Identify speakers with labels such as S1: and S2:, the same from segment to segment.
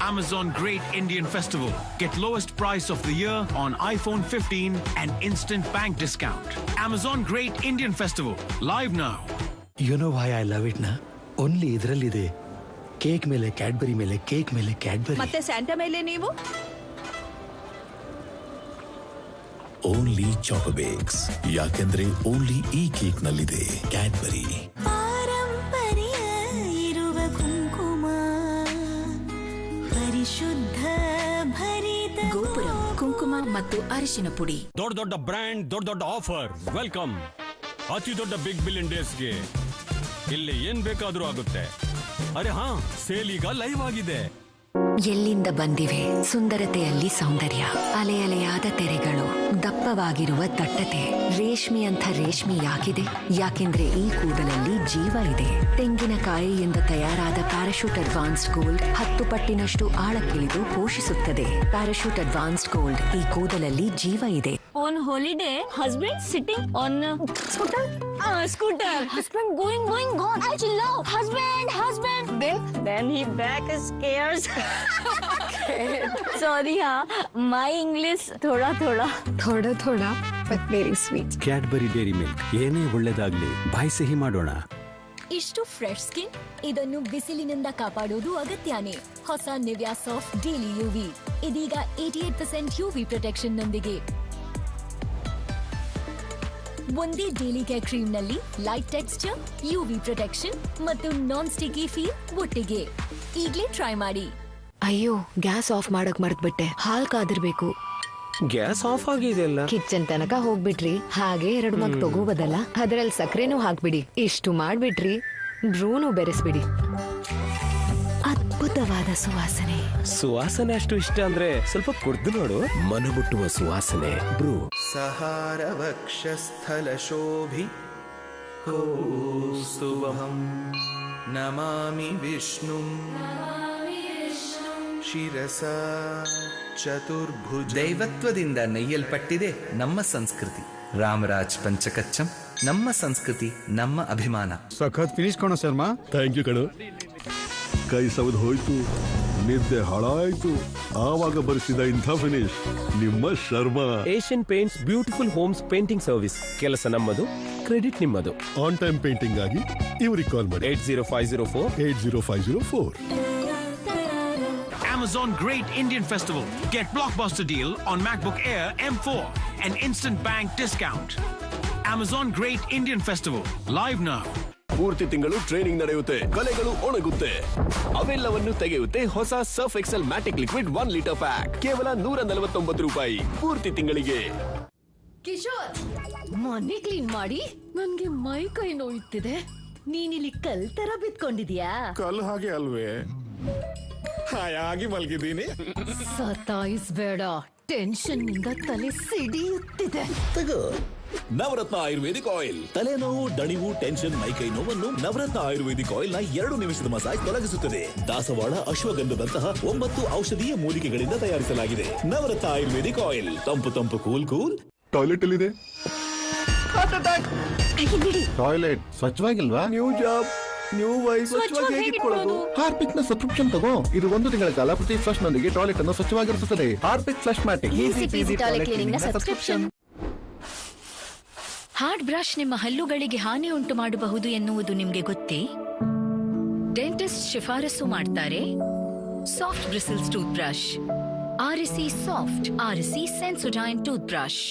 S1: Amazon Great Indian Festival. Get lowest price of the year on iPhone 15 and instant bank discount. Amazon Great Indian Festival. Live now.
S2: You know why I love it na? Only idrallide. Cake ಮೇಲೆ Cadbury ಮೇಲೆ cake ಮೇಲೆ Cadbury
S3: ಮತ್ತೆ Santa ಮೇಲೆ ನೀವು
S4: only ಚಾಕೊಬೇಕ್ಸ್ ಯಾಕೆಂದ್ರೆ only ಈ cake ನಲ್ಲಿದೆ Cadbury.
S5: ಪಾರಂಪರ್ಯ ಇರುವ ಕುಂಕುಮ ಪರಿಶುದ್ಧ ಭರಿತ
S3: ಗೋಪುರ ಕುಂಕುಮ ಮತ್ತು ಅರಿಶಿನ ಪುಡಿ.
S6: ದೊಡ್ಡ ದೊಡ್ಡ ಬ್ರ್ಯಾಂಡ್, ದೊಡ್ಡ ದೊಡ್ಡ ಆಫರ್. ವೆಲ್ಕಮ್ ಅತಿ ದೊಡ್ಡ ಬಿಗ್ ಬಿಲಿಯನ್ ಡೇಸ್ಗೆ. ಇಲ್ಲಿ ಏನ್ ಬೇಕಾದ್ರೂ ಆಗುತ್ತೆ. ಅರೆ ಹಾ, ಸೇಲ್ ಈಗ ಲೈವ್ ಆಗಿದೆ.
S7: ಎಲ್ಲಿಂದ ಬಂದಿವೆ ಸುಂದರತೆಯಲ್ಲಿ ಸೌಂದರ್ಯ, ಅಲೆ ಅಲೆಯಾದ ತೆರೆಗಳು, ದಪ್ಪವಾಗಿರುವ ದಟ್ಟತೆ. ರೇಷ್ಮೆಯಂಥ ರೇಷ್ಮೆ ಯಾಕಿದೆ? ಯಾಕೆಂದ್ರೆ ಈ ಕೂದಲಲ್ಲಿ ಜೀವ ಇದೆ. ತೆಂಗಿನಕಾಯಿಯಿಂದ ತಯಾರಾದ ಪ್ಯಾರಾಶೂಟ್ ಅಡ್ವಾನ್ಸ್ಡ್ ಗೋಲ್ಡ್ 10 ಪಟ್ಟಿನಷ್ಟು ಆಳಕ್ಕಿಳಿದು ಪೋಷಿಸುತ್ತದೆ. ಪ್ಯಾರಾಶೂಟ್ ಅಡ್ವಾನ್ಸ್ಡ್ ಗೋಲ್ಡ್, ಈ ಕೂದಲಲ್ಲಿ ಜೀವ ಇದೆ.
S5: On holiday, husband sitting on scooter. Scooter. Husband going. I love husband. Then he back is scares. Sorry, my English thoda, but very sweet.
S6: Cadbury dairy milk. ಏನೇ ಒಳ್ಳೆದಾಗ್ಲಿ ಬಾಯಿ ಸಿಹಿ ಮಾಡೋಣ.
S8: ಇಷ್ಟು ಫ್ರೆಶ್ ಸ್ಕಿನ್, ಇದನ್ನು ಬಿಸಿಲಿನಿಂದ ಕಾಪಾಡೋದು ಅಗತ್ಯನೇ. ಹೊಸ ನಿವ್ಯಾ ಸಾಫ್ಟ್ ಡೈಲಿ ಯುವಿ ಇದೀಗ 88% ಯುವಿ ಪ್ರೊಟೆಕ್ಷನ್ ನೊಂದಿಗೆ. ಒಂದೇ ಡೈಲಿ ಕೇರ್ ಕ್ರೀಮ್ ನಲ್ಲಿ ಲೈಟ್ ಟೆಕ್ಸ್ಚರ್, ಯುವಿ ಪ್ರೊಟೆಕ್ಷನ್ ಮತ್ತು ನಾನ್ ಸ್ಟಿಕಿ ಫೀಲ್ ಒಟ್ಟಿಗೆ. ಈಗ್ಲೇ ಟ್ರೈ ಮಾಡಿ.
S7: ಅಯ್ಯೋ, ಗ್ಯಾಸ್ ಆಫ್ ಮಾಡಕ್ ಮರ್ತ್ಬಿಟ್ಟೆ. ಹಾಲ್ ಕಾದಿರ್ಬೇಕು.
S9: ಗ್ಯಾಸ್ ಆಫ್ ಆಗಿದೆಯಲ್ಲ.
S7: ಕಿಚನ್ ತನಕ ಹೋಗ್ಬಿಟ್ರಿ, ಹಾಗೆ 2 ಮಗ್ ತಗೋಬೋದಲ್ಲ. ಅದ್ರಲ್ಲಿ ಸಕ್ಕರೆನೂ ಹಾಕ್ಬಿಡಿ. ಇಷ್ಟು ಮಾಡ್ಬಿಟ್ರಿ, ಬ್ರೂನು ಬೆರೆಸ್ಬಿಡಿ. ಅದ್ಭುತವಾದ
S9: ಸುವಾಸನೆ ಅಷ್ಟು ಇಷ್ಟ ಅಂದ್ರೆ ಸ್ವಲ್ಪ ಕುಡ್ದು ನೋಡು. ಮನಮುಟ್ಟುವ ಸುವಾಸನೆ ಬ್ರೂ.
S10: ಸಹಾರ ವಕ್ಷಸ್ಥಲ ಶೋಭಿ ಕೌಸ್ತುಭಂ ನಮಾಮಿ ವಿಷ್ಣು ಶಿರಸ ಚತುರ್ಭುಜ. ದೈವತ್ವದಿಂದ ನೆಯ್ಯಲ್ಪಟ್ಟಿದೆ ನಮ್ಮ ಸಂಸ್ಕೃತಿ. ರಾಮರಾಜ್ ಪಂಚಕಚ್ಚಂ ನಮ್ಮ ಸಂಸ್ಕೃತಿ, ನಮ್ಮ ಅಭಿಮಾನ.
S11: ಸಖತ್ ಫಿನಿಶ್ ಕಣೋ ಶರ್ಮಾ.
S12: ಥ್ಯಾಂಕ್ ಯು ಕಣೋ. ಕೈ ಸವದು ಹೋಯ್ತು, ನಿದ್ದೆ ಹಾಳಾಯ್ತು, ಆವಾಗ ಬರೆಸಿದ ಇಂಥ ಫಿನಿಶ್ ನಿಮ್ಮ Sharma.
S9: Asian paints beautiful homes painting service. ಕೆಲಸ ನಮ್ಮದು, ಕ್ರೆಡಿಟ್ ನಿಮ್ಮದು.
S12: ಆನ್ ಟೈಮ್ ಪೇಂಟಿಂಗ್ ಆಗಿ ಇವರಿಗೆ ಕಾಲ್ ಮಾಡಿ
S1: 8050480504. Amazon Great Indian Festival. Get blockbuster deal on MacBook Air M4 and instant bank discount. Amazon Great Indian Festival. Live now.
S4: ಪೂರ್ತಿ ತಿಂಗಳು training ನಡೆಯುತ್ತೆ, ಕಲೆಗಳು ಒಣಗುತ್ತೆ, ಅವೆಲ್ಲವನ್ನು ತೆಗೆಯುತ್ತೆ ಹೊಸ surf excel matic liquid 1 litre pack. ಕೇವಲ 149 ರೂಪಾಯಿ ಪೂರ್ತಿ ತಿಂಗಳಿಗೆ.
S8: ಕಿಶೋರ್, ಮನೆ ಕ್ಲೀನ್ ಮಾಡಿ ನನ್ಗೆ ಮೈ ಕೈ ನೋಯುತ್ತಿದೆ. ನೀನಿಲ್ಲಿ ಕಲ್ ತರ ಬಿತ್ಕೊಂಡಿದ್ಯಾ?
S12: ಕಲ್ ಹಾಗೆ ಅಲ್ವೇ, ಹಾಯಾಗಿ ಮಲಗಿದ್ದೀನಿ.
S8: ಸತಾಯಿಸ್ಬೇಡ, ಟೆನ್ಷನ್ ನಿಂದ ತಲೆ ಸಿಡಿಯುತ್ತಿದೆ.
S4: ತಗೋ ನವರತ್ನ ಆಯುರ್ವೇದಿಕ್ ಆಯಿಲ್. ತಲೆನೋವು, ದಣಿವು, ಟೆನ್ಷನ್, ಮೈಕೈ ನೋವನ್ನು ನವರತ್ನ ಆಯುರ್ವೇದಿಕ್ ಆಯಿಲ್ ನ 2 ನಿಮಿಷದ ಮಸಾಜ್ ತೊಲಗಿಸುತ್ತದೆ. ದಾಸವಾಳ, ಅಶ್ವಗಂಧದಂತಹ 9 ಔಷಧೀಯ ಮೂಲಿಕೆಗಳಿಂದ ತಯಾರಿಸಲಾಗಿದೆ. Navratna ayurvedic oil. ತಂಪು ಕೂಲ್.
S12: ಟಾಯ್ಲೆಟ್ ಎಲ್ಲಿದೆ? ಟಾಯ್ಲೆಟ್ ಸ್ವಚ್ಛವಾಗಿಲ್ವಾ? New job, new wife. ಸ್ವಚ್ಛವಾಗಿ ಹೇಗಿಟ್ಕೊಳ್ಳೋದು? ಹಾರ್ಪಿಕ್ ನ ಸಬ್ಸ್ಕ್ರಿಪ್ಷನ್ ತಗೋ. ಇದು 1 ತಿಂಗಳ ಕಾಲ ಪ್ರತಿ ಫ್ಲಶ್ ನೊಂದಿಗೆ ಟಾಯ್ಲೆಟ್ ಅನ್ನು ಸ್ವಚ್ಛವಾಗಿರುತ್ತದೆ. Harpic flush matic.
S8: Toilet cleaning ನ ಸಬ್ಸ್ಕ್ರಿಪ್ಷನ್.
S7: ಹಾರ್ಡ್ ಬ್ರಷ್ ನಿಮ್ಮ ಹಲ್ಲುಗಳಿಗೆ ಹಾನಿ ಉಂಟು ಮಾಡಬಹುದು ಎನ್ನುವುದು ನಿಮಗೆ ಗೊತ್ತೇ? ಡೆಂಟಿಸ್ಟ್ ಶಿಫಾರಸು ಮಾಡ್ತಾರೆ soft bristles toothbrush. RAC soft, RAC Sensodyne toothbrush.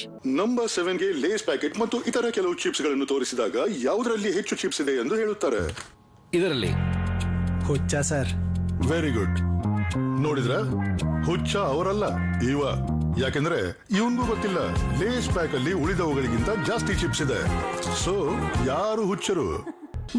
S12: Number 7 ಗೆ ಲೇಸ್ ಪ್ಯಾಕೆಟ್ ಮತ್ತು ಇತರ ಕೆಲವು ಚಿಪ್ಸ್ ಗಳನ್ನು ತೋರಿಸಿದಾಗ ಯಾವುದರಲ್ಲಿ ಹೆಚ್ಚು ಚಿಪ್ಸ್ ಇದೆ ಎಂದು ಹೇಳುತ್ತಾರೆ.
S9: ಇದರಲ್ಲಿ ಹುಚ್ಚ ಸರ್.
S12: Very good. ನೋಡಿದ್ರ, ಹುಚ್ಚ ಅವರಲ್ಲ ಇವ. ಯಾಕೆಂದ್ರೆ ಇವನ್ಗೂ ಗೊತ್ತಿಲ್ಲ ಲೇಸ್ ಪ್ಯಾಕ್ ಅಲ್ಲಿ ಉಳಿದವುಗಳಿಗಿಂತ ಜಾಸ್ತಿ ಚಿಪ್ಸ್ ಇದೆ. ಸೊ ಯಾರು ಹುಚ್ಚರು?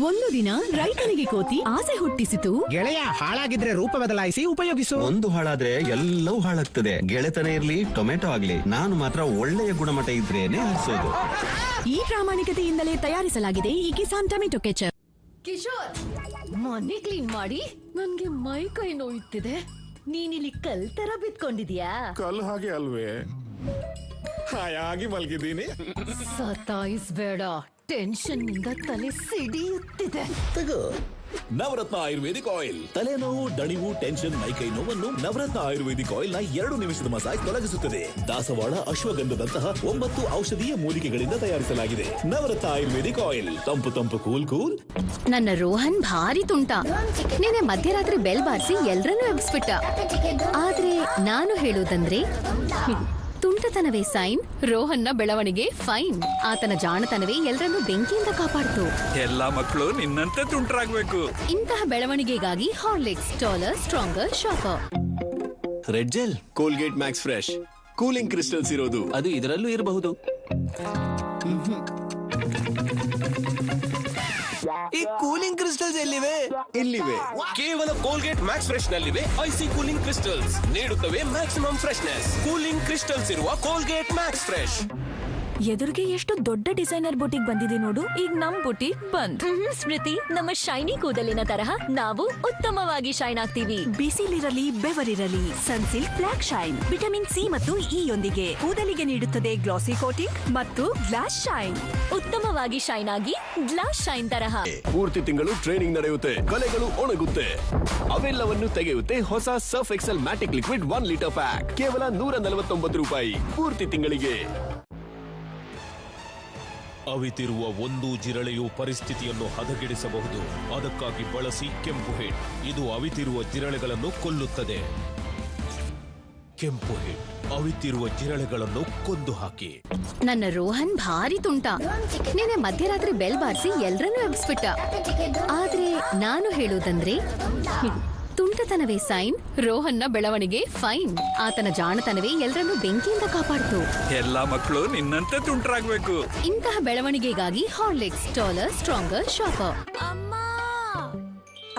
S3: ಒಂದು ದಿನ ರೈತನಿಗೆ ಕೋತಿ ಆಸೆ ಹುಟ್ಟಿಸಿತು.
S2: ಗೆಳೆಯ, ಹಾಳಾಗಿದ್ರೆ ರೂಪ ಬದಲಾಯಿಸಿ ಉಪಯೋಗಿಸು.
S13: ಒಂದು ಹಾಳಾದ್ರೆ ಎಲ್ಲವೂ ಹಾಳಾಗ್ತದೆ. ಗೆಳೆತನ ಇರ್ಲಿ, ಟೊಮೆಟೊ ಆಗ್ಲಿ, ನಾನು ಮಾತ್ರ ಒಳ್ಳೆಯ ಗುಣಮಟ್ಟ ಇದ್ರೇನೆ ಹರಿಸೋದು.
S3: ಈ ಪ್ರಾಮಾಣಿಕತೆಯಿಂದಲೇ ತಯಾರಿಸಲಾಗಿದೆ ಈ ಕಿಸಾನ್ ಟೊಮೆಟೊ ಕೆಚಪ್.
S8: ಕಿಶೋರ್, ಮನೆ ಕ್ಲೀನ್ ಮಾಡಿ ನನ್ಗೆ ಮೈ ಕೈ ನೋಯುತ್ತಿದೆ. ನೀನಿಲ್ಲಿ ಕಲ್ ತರ ಬಿತ್ಕೊಂಡಿದ್ಯಾ?
S12: ಕಲ್ ಹಾಗೆ ಅಲ್ವೇ, ಹಾಯಾಗಿ ಮಲಗಿದ್ದೀನಿ.
S8: ಸತಾಯಿಸ್ಬೇಡ,
S3: ಟೆನ್ಷನ್ ನಿಂದ ತಲೆ ಸಿಡಿಯುತ್ತಿದೆ.
S4: ತಗೋ ನವರತ್ನ ಆಯುರ್ವೇದಿಕ್ ಆಯಿಲ್. ತಲೆನೋವು, ದಣಿವು, ಟೆನ್ಷನ್, ಮೈಕೈ ನೋವನ್ನು ನವರತ್ನ ಆಯುರ್ವೇದಿಕ್ ಆಯಿಲ್ ನ 2 ನಿಮಿಷದ ಮಸಾಜ್ ತೊಲಗಿಸುತ್ತದೆ. ದಾಸವಾಳ, ಅಶ್ವಗಂಧದಂತಹ 9 ಔಷಧೀಯ ಮೂಲಿಕೆಗಳಿಂದ ತಯಾರಿಸಲಾಗಿದೆ. Navratna ayurvedic oil. ತಂಪು ತಂಪು ಕೂಲ್ ಕೂಲ್.
S11: ನನ್ನ ರೋಹನ್ ಭಾರಿ ತುಂಟ. ನಿನ್ನೆ ಮಧ್ಯರಾತ್ರಿ ಬೆಲ್ ಬಾರಿಸಿ ಎಲ್ರನ್ನೂ ಎಬ್ಬಿಸ್ಬಿಟ್ಟ. ಆದ್ರೆ ನಾನು ಹೇಳೋದಂದ್ರೆ ತುಂಟತನವೇ ಸೈನ್, ರೋಹನ್ನ ಬೆಳವಣಿಗೆ ಫೈನ್. ಆತನ ಜಾಣತನವೇ ಎಲ್ಲರನ್ನೂ ಬೆಂಕಿಯಿಂದ ಕಾಪಾಡ್ತು.
S14: ಎಲ್ಲಾ ಮಕ್ಕಳು ನಿನ್ನಂತೆ ತುಂಟರಾಗ್ಬೇಕು.
S11: ಇಂತಹ ಬೆಳವಣಿಗೆಗಾಗಿ Horlicks taller, stronger, sharper.
S9: Red gel, Colgate max fresh, cooling crystals ಇರೋದು. ಅದು ಇದರಲ್ಲೂ ಇರಬಹುದು. ಈ ಕೂಲಿಂಗ್ ಕ್ರಿಸ್ಟಲ್ಸ್ ಎಲ್ಲಿವೆ? ಇಲ್ಲಿವೆ. ಕೇವಲ ಕೋಲ್ಗೇಟ್ ಮ್ಯಾಕ್ಸ್ ಫ್ರೆಶ್ ನಲ್ಲಿವೆ ಐಸಿ ಕೂಲಿಂಗ್ ಕ್ರಿಸ್ಟಲ್ಸ್. ನೀಡುತ್ತವೆ ಮ್ಯಾಕ್ಸಿಮಮ್ ಫ್ರೆಶ್ನೆಸ್. ಕೂಲಿಂಗ್ ಕ್ರಿಸ್ಟಲ್ಸ್ ಇರುವ ಕೋಲ್ಗೇಟ್ ಮ್ಯಾಕ್ಸ್ ಫ್ರೆಶ್.
S3: ಎದುರಿಗೆ ಎಷ್ಟು ದೊಡ್ಡ ಡಿಸೈನರ್ ಬುಟಿಕ್ ಬಂದಿದೆ ನೋಡು. ಈಗ ನಮ್ ಬುಟಿಕ್ ಬಂದ್.
S8: ಸ್ಮೃತಿ, ನಮ್ಮ ಶೈನಿ ಕೂದಲಿನ ತರಹ ನಾವು ಉತ್ತಮವಾಗಿ ಶೈನ್ ಆಗ್ತೀವಿ.
S3: ಬಿಸಿಲಿರಲಿ ಬೆವರಿರಲಿ, Sunsilk black shine vitamin C ಮತ್ತು ಇ ಯೊಂದಿಗೆ ಕೂದಲಿಗೆ ನೀಡುತ್ತದೆ ಗ್ಲಾಸಿ ಕೋಟಿಂಗ್ ಮತ್ತು ಗ್ಲಾಸ್ ಶೈನ್.
S8: ಉತ್ತಮವಾಗಿ ಶೈನ್ ಆಗಿ ಗ್ಲಾಸ್ ಶೈನ್ ತರಹ.
S9: ಪೂರ್ತಿ ತಿಂಗಳು ಟ್ರೈನಿಂಗ್ ನಡೆಯುತ್ತೆ, ಕಲೆಗಳು ಒಣಗುತ್ತೆ, ಅವೆಲ್ಲವನ್ನು ತೆಗೆಯುತ್ತೆ ಹೊಸ surf excel matic liquid 1 litre pack. ಕೇವಲ 149 ರೂಪಾಯಿ ಪೂರ್ತಿ ತಿಂಗಳಿಗೆ.
S6: ಅವಿತಿರುವ ಒಂದು ಜಿರಳೆಯು ಪರಿಸ್ಥಿತಿಯನ್ನು ಹದಗೆಡಿಸಬಹುದು. ಅದಕ್ಕಾಗಿ ಬಳಸಿ ಕೆಂಪು ಹಿಟ್. ಇದು ಅವಿತಿರುವ ಜಿರಳೆಗಳನ್ನು ಕೊಲ್ಲುತ್ತದೆ. ಕೆಂಪು ಹಿಟ್ ಅವಿತಿರುವ ಜಿರಳೆಗಳನ್ನು ಕೊಂದು ಹಾಕಿ.
S11: ನನ್ನ ರೋಹನ್ ಭಾರಿ ತುಂಟ. ನಿನ್ನೆ ಮಧ್ಯರಾತ್ರಿ ಬೆಲ್ ಬಾರಿಸಿ ಎಲ್ರನ್ನೂ ಎಬ್ಬಿಸ್ಬಿಟ್ಟ. ಆದ್ರೆ ನಾನು ಹೇಳೋದಂದ್ರೆ ತುಂಟತನವೇ ಸೈನ್, ರೋಹನ್ನ ಬೆಳವಣಿಗೆ ಫೈನ್. ಆತನ ಜಾಣತನವೇ ಎಲ್ಲರನ್ನೂ ಬೆಂಕಿಯಿಂದ ಕಾಪಾಡ್ತು.
S14: ಎಲ್ಲಾ ಮಕ್ಕಳು ನಿನ್ನಂತೆ ತುಂಟರಾಗ್ಬೇಕು.
S11: ಇಂತಹ ಬೆಳವಣಿಗೆಗಾಗಿ ಹಾರ್ಲಿಕ್ಸ್ ಟಾಲರ್, ಸ್ಟ್ರಾಂಗರ್, ಶಾರ್ಪರ್.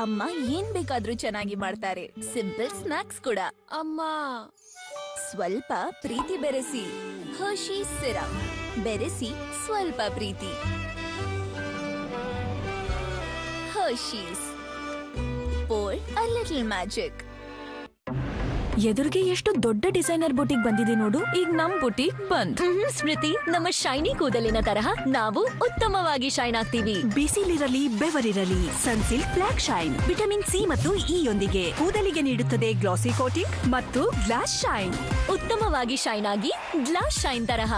S8: ಅಮ್ಮ ಏನ್ ಬೇಕಾದ್ರೂ ಚೆನ್ನಾಗಿ ಮಾಡ್ತಾರೆ. ಸಿಂಪಲ್ ಸ್ನಾಕ್ಸ್ ಕೂಡ. ಅಮ್ಮ ಸ್ವಲ್ಪ ಪ್ರೀತಿ ಬೆರೆಸಿ. ಹರ್ಷೀಸ್ ಸಿರಪ್ ಬೆರೆಸಿ ಸ್ವಲ್ಪ ಪ್ರೀತಿ. Hershey's pour a little magic.
S3: ಎದುರಿಗೆ ಎಷ್ಟು ದೊಡ್ಡ ಡಿಸೈನರ್ ಬುಟಿಕ್ ಬಂದಿದೆ ನೋಡು. ಈಗ ನಮ್ ಬುಟಿಕ್ ಬಂದ್.
S8: ಸ್ಮೃತಿ, ನಮ್ಮ ಶೈನಿ ಕೂದಲಿನ ತರಹ ನಾವು ಉತ್ತಮವಾಗಿ ಶೈನ್ ಆಗ್ತೀವಿ.
S3: ಬಿಸಿಲಿರಲಿ ಬೆವರಿರಲಿ, Sunsilk black shine vitamin C ಮತ್ತು ಇ ಯೊಂದಿಗೆ ಕೂದಲಿಗೆ ನೀಡುತ್ತದೆ ಗ್ಲಾಸಿ ಕೋಟಿಂಗ್ ಮತ್ತು ಗ್ಲಾಸ್ ಶೈನ್.
S8: ಉತ್ತಮವಾಗಿ ಶೈನ್ ಆಗಿ ಗ್ಲಾಸ್ ಶೈನ್ ತರಹ.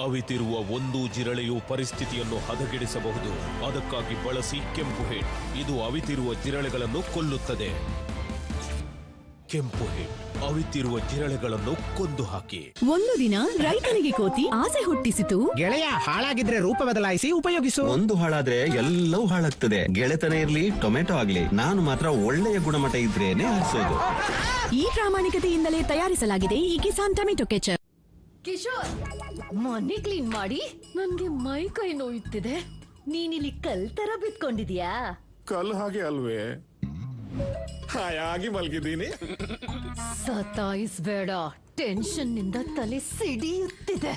S6: ಅವಿತಿರುವ ಒಂದು ಜಿರಳೆಯು ಪರಿಸ್ಥಿತಿಯನ್ನು ಹದಗೆಡಿಸಬಹುದು. ಅದಕ್ಕಾಗಿ ಬಳಸಿ ಕೆಂಪು ಹಿಟ್. ಇದು ಅವಿತಿರುವ ಜಿರಳೆಗಳನ್ನು ಕೊಲ್ಲುತ್ತದೆ. ಕೆಂಪು ಹಿಟ್ ಅವಿತಿರುವ ಜಿರಳೆಗಳನ್ನು ಕೊಂದು ಹಾಕಿ.
S3: ಒಂದು ದಿನ ರೈತನಿಗೆ ಕೋತಿ ಆಸೆ ಹುಟ್ಟಿಸಿತು.
S2: ಗೆಳೆಯ, ಹಾಳಾಗಿದ್ರೆ ರೂಪ ಬದಲಾಯಿಸಿ ಉಪಯೋಗಿಸು.
S13: ಒಂದು ಹಾಳಾದ್ರೆ ಎಲ್ಲವೂ ಹಾಳಾಗ್ತದೆ. ಗೆಳೆತನ ಇರ್ಲಿ, ಟೊಮೆಟೊ ಆಗ್ಲಿ, ನಾನು ಮಾತ್ರ ಒಳ್ಳೆಯ ಗುಣಮಟ್ಟ ಇದ್ರೇನೆ ಹರಿಸೋದು.
S3: ಈ ಪ್ರಾಮಾಣಿಕತೆಯಿಂದಲೇ ತಯಾರಿಸಲಾಗಿದೆ ಈ ಕಿಸಾನ್ ಟೊಮೆಟೊ ಕೆಚಪ್.
S11: ಕಿಶೋರ್, ಮನೆ ಕ್ಲೀನ್ ಮಾಡಿ ನನ್ಗೆ ಮೈ ಕೈ ನೋಯುತ್ತಿದೆ. ನೀನಿಲ್ಲಿ ಕಲ್ ತರ ಬಿತ್ಕೊಂಡಿದ್ಯಾ?
S12: ಕಲ್ ಹಾಗೆ ಅಲ್ವೇ, ಹಾಯಾಗಿ ಮಲಗಿದ್ದೀನಿ.
S11: ಸತಾಯಿಸ್ಬೇಡ, ಟೆನ್ಷನ್ ನಿಂದ ತಲೆ ಸಿಡಿಯುತ್ತಿದೆ.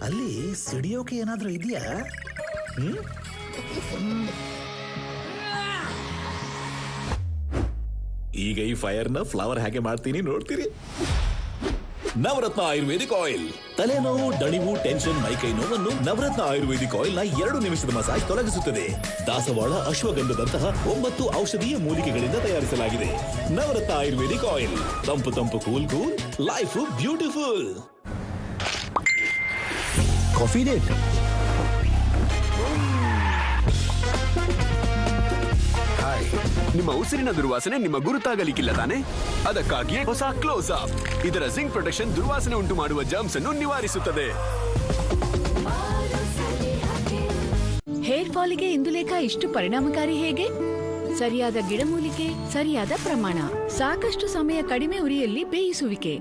S2: ಅಲ್ಲಿ ಸಿಡಿಯೋಕೆ ಏನಾದ್ರೂ ಇದೆಯಾ?
S4: ಈಗ ಈ ಫೈರ್ ನ ಫ್ಲವರ್ ಹಾಗೆ ಮಾಡ್ತೀನಿ, ನೋಡ್ತೀರಿ. Navratna ayurvedic oil. ತಲೆನೋವು, ದಣಿವು, ಟೆನ್ಷನ್, ಮೈಕೈ ನೋವನ್ನು ನವರತ್ನ ಆಯುರ್ವೇದಿಕ್ ಆಯಿಲ್ ನ 2 ನಿಮಿಷದ ಮಸಾಜ್ ತೊಲಗಿಸುತ್ತದೆ. ದಾಸವಾಳ, ಅಶ್ವಗಂಧದಂತಹ 9 ಔಷಧೀಯ ಮೂಲಿಕೆಗಳಿಂದ ತಯಾರಿಸಲಾಗಿದೆ. Navratna ayurvedic oil. ತಂಪು ತಂಪು cool cool, life beautiful.
S2: Coffee date.
S9: ನಿಮ್ಮ ಉಸಿರಿನ ದುರ್ವಾಸನೆ ನಿಮ್ಮ ಗುರುತಾಗಲಿಕ್ಕಿಲ್ಲ ತಾನೆ? ಅದಕ್ಕಾಗಿ ಹೊಸ ಕ್ಲೋಸ್ ಅಪ್. ಇದರ ಜಿಂಕ್ ಪ್ರೊಟೆಕ್ಷನ್ ದುರ್ವಾಸನೆ ಉಂಟು ಮಾಡುವ ಜರ್ಮ್ಸ್ ಅನ್ನು ನಿವಾರಿಸುತ್ತದೆ.
S3: ಹೇರ್ ಫಾಲ್ಗೆ ಇಂದುಲೇಖ ಇಷ್ಟು ಪರಿಣಾಮಕಾರಿ ಹೇಗೆ? ಸರಿಯಾದ ಗಿಡಮೂಲಿಕೆ, ಸರಿಯಾದ ಪ್ರಮಾಣ, ಸಾಕಷ್ಟು ಸಮಯ ಕಡಿಮೆ ಉರಿಯಲ್ಲಿ ಬೇಯಿಸುವಿಕೆ.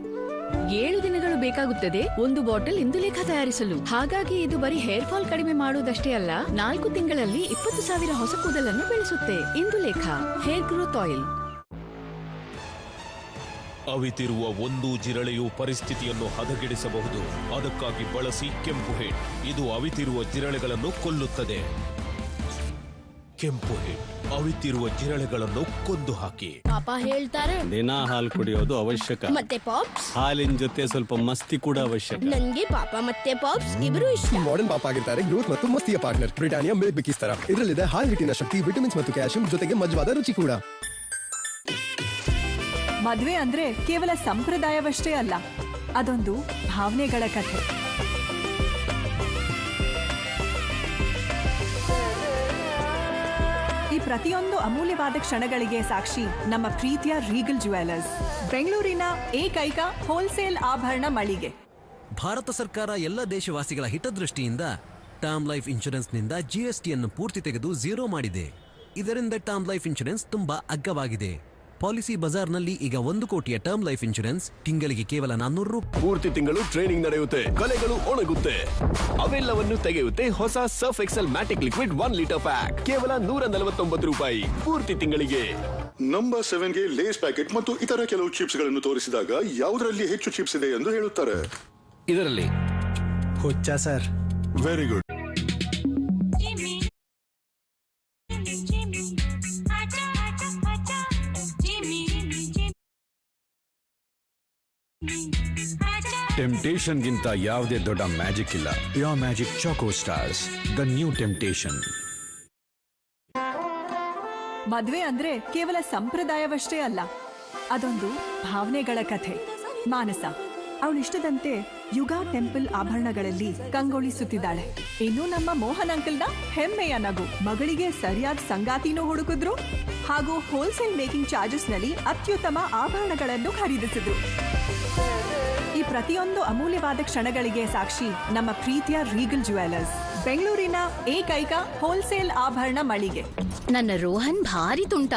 S3: 7 ದಿನಗಳು ಬೇಕಾಗುತ್ತದೆ ಒಂದು ಬಾಟಲ್ ಇಂದುಲೇಖ ತಯಾರಿಸಲು. ಹಾಗಾಗಿ ಇದು ಬರೀ ಹೇರ್ ಫಾಲ್ ಕಡಿಮೆ ಮಾಡುವುದಷ್ಟೇ ಅಲ್ಲ, 4 ತಿಂಗಳಲ್ಲಿ 20,000 ಹೊಸ ಕೂದಲನ್ನು ಬೆಳೆಸುತ್ತೆ. Indulekha hair growth oil.
S6: ಅವಿತಿರುವ ಒಂದು ಜಿರಳೆಯು ಪರಿಸ್ಥಿತಿಯನ್ನು ಹದಗೆಡಿಸಬಹುದು. ಅದಕ್ಕಾಗಿ ಬಳಸಿ ಕೆಂಪು ಹಿಟ್. ಇದು ಅವಿತಿರುವ ಜಿರಳೆಗಳನ್ನು ಕೊಲ್ಲುತ್ತದೆ.
S9: ಕೆಂಪು ಹಿಟ್ ಅವಿತಿರುವ ಜಿರಳೆಗಳನ್ನು ಕೊಂದು ಹಾಕಿ.
S11: ಪಾಪ ಹೇಳ್ತಾರೆ
S6: ದಿನ ಹಾಲು ಕುಡಿಯೋದು ಅವಶ್ಯಕ.
S11: ಮತ್ತೆ ಪಾಪ್ಸ್
S6: ಹಾಲಿನ ಜೊತೆ ಸ್ವಲ್ಪ ಮಸ್ತಿ ಕೂಡ ಅವಶ್ಯಕ.
S11: ನನ್ಗೆ ಪಾಪ ಮತ್ತೆ ಪಾಪ್ಸ್ ಇಬ್ರು ಇಷ್ಟ.
S15: ಮಾಡರ್ನ್ ಪಾಪ ಆಗಿರ್ತಾರೆ, ಗ್ರೋತ್ ಮತ್ತು ಮಸ್ತಿಯ ಪಾರ್ಟ್ನರ್. ಬ್ರಿಟಾನಿಯಾ ಮಿಲ್ಕ್ ಬಿಕ್ಕಿಸ್ ತರ. ಇದರಲ್ಲಿದೆ ಹಾಲ್ ಹಿಟ್ಟಿನ ಶಕ್ತಿ, ವಿಟಮಿನ್ಸ್ ಮತ್ತು ಕ್ಯಾಲ್ಸಿಯಂ, ಜೊತೆಗೆ ಮಜವಾದ ರುಚಿ ಕೂಡ.
S16: ಮದ್ವೆ ಅಂದ್ರೆ ಕೇವಲ ಸಂಪ್ರದಾಯವಷ್ಟೇ ಅಲ್ಲ, ಅದೊಂದು ಭಾವನೆಗಳ ಕಥೆ. ಈ ಪ್ರತಿಯೊಂದು ಅಮೂಲ್ಯವಾದ ಕ್ಷಣಗಳಿಗೆ ಸಾಕ್ಷಿ ನಮ್ಮ ಪ್ರೀತಿಯ ರೀಗಲ್ ಜ್ಯುವೆಲರ್ಸ್, ಬೆಂಗಳೂರಿನ ಏಕೈಕ ಹೋಲ್ಸೇಲ್ ಆಭರಣ ಮಳಿಗೆ.
S17: ಭಾರತ ಸರ್ಕಾರ ಎಲ್ಲ ದೇಶವಾಸಿಗಳ ಹಿತದೃಷ್ಟಿಯಿಂದ ಟರ್ಮ್ ಲೈಫ್ ಇನ್ಶೂರೆನ್ಸ್ನಿಂದ GSTಯನ್ನು ಪೂರ್ತಿ ತೆಗೆದು ಝೀರೋ ಮಾಡಿದೆ. ಇದರಿಂದ ಟರ್ಮ್ ಲೈಫ್ ಇನ್ಶೂರೆನ್ಸ್ ತುಂಬಾ ಅಗ್ಗವಾಗಿದೆ. ಪಾಲಿಸಿ ಬಜಾರ್ನಲ್ಲಿ ಈಗ 1 ಕೋಟಿಯ ಟರ್ಮ್ ಲೈಫ್ ಇನ್ಶೂರೆನ್ಸ್ ತಿಂಗಳಿಗೆ ಕೇವಲ 400 ರೂಪಾಯಿ.
S9: ಪೂರ್ತಿ ತಿಂಗಳು ಟ್ರೈನಿಂಗ್ ನಡೆಯುತ್ತೆ, ಕಲೆಗಳು ಒಣಗುತ್ತೆ, ಅವೆಲ್ಲವನ್ನು ತೆಗೆಯುತ್ತೆ ಹೊಸ surf excel matic liquid 1 litre pack ಕೇವಲ 149 ರೂಪಾಯಿ ಪೂರ್ತಿ ತಿಂಗಳಿಗೆ.
S12: ನಂಬರ್ 7ಗೆ ಲೇಸ್ ಪ್ಯಾಕೆಟ್ ಮತ್ತು ಇತರ ಕೆಲವು ಚಿಪ್ಸ್ ಗಳನ್ನು ತೋರಿಸಿದಾಗ ಯಾವುದರಲ್ಲಿ ಹೆಚ್ಚು ಚಿಪ್ಸ್ ಇದೆ ಎಂದು ಹೇಳುತ್ತಾರೆ.
S17: ಇದರಲ್ಲಿ
S2: ಹುಚ್ಚ ಸರ್.
S12: Very good.
S14: ಟೆಂಪ್ಟೇಷನ್ ಗಿಂತ ಯಾವುದೇ ದೊಡ್ಡ ಮ್ಯಾಜಿಕ್ ಇಲ್ಲ. Pure magic Chacko stars, the new temptation.
S16: ಮದ್ವೆ ಅಂದ್ರೆ ಕೇವಲ ಸಂಪ್ರದಾಯವಷ್ಟೇ ಅಲ್ಲ, ಅದೊಂದು ಭಾವನೆಗಳ ಕಥೆ. ಮಾನಸ ಅವಳಿಷ್ಟದಂತೆ ಯುಗಾ ಟೆಂಪಲ್ ಆಭರಣಗಳಲ್ಲಿ ಕಂಗೊಳಿಸುತ್ತಿದ್ದಾಳೆ. ಇನ್ನು ನಮ್ಮ ಮೋಹನ್ ಅಂಕಲ್ನ ಹೆಮ್ಮೆಯ ನಗು. ಮಗಳಿಗೆ ಸರಿಯಾದ ಸಂಗಾತಿನೂ ಹುಡುಕಿದ್ರು ಹಾಗೂ ಹೋಲ್ಸೇಲ್ ಮೇಕಿಂಗ್ ಚಾರ್ಜಸ್ ನಲ್ಲಿ ಅತ್ಯುತ್ತಮ ಆಭರಣಗಳನ್ನು ಖರೀದಿಸಿದ್ರು. ಈ ಪ್ರತಿಯೊಂದು ಅಮೂಲ್ಯವಾದ ಕ್ಷಣಗಳಿಗೆ ಸಾಕ್ಷಿ ನಮ್ಮ ಪ್ರೀತಿಯ ರೀಗಲ್ ಜ್ಯುವೆಲರ್ಸ್, ಬೆಂಗಳೂರಿನ ಏಕೈಕ ಹೋಲ್ಸೇಲ್ ಆಭರಣ ಮಳಿಗೆ.
S11: ನನ್ನ ರೋಹನ್ ಭಾರಿ ತುಂಟ.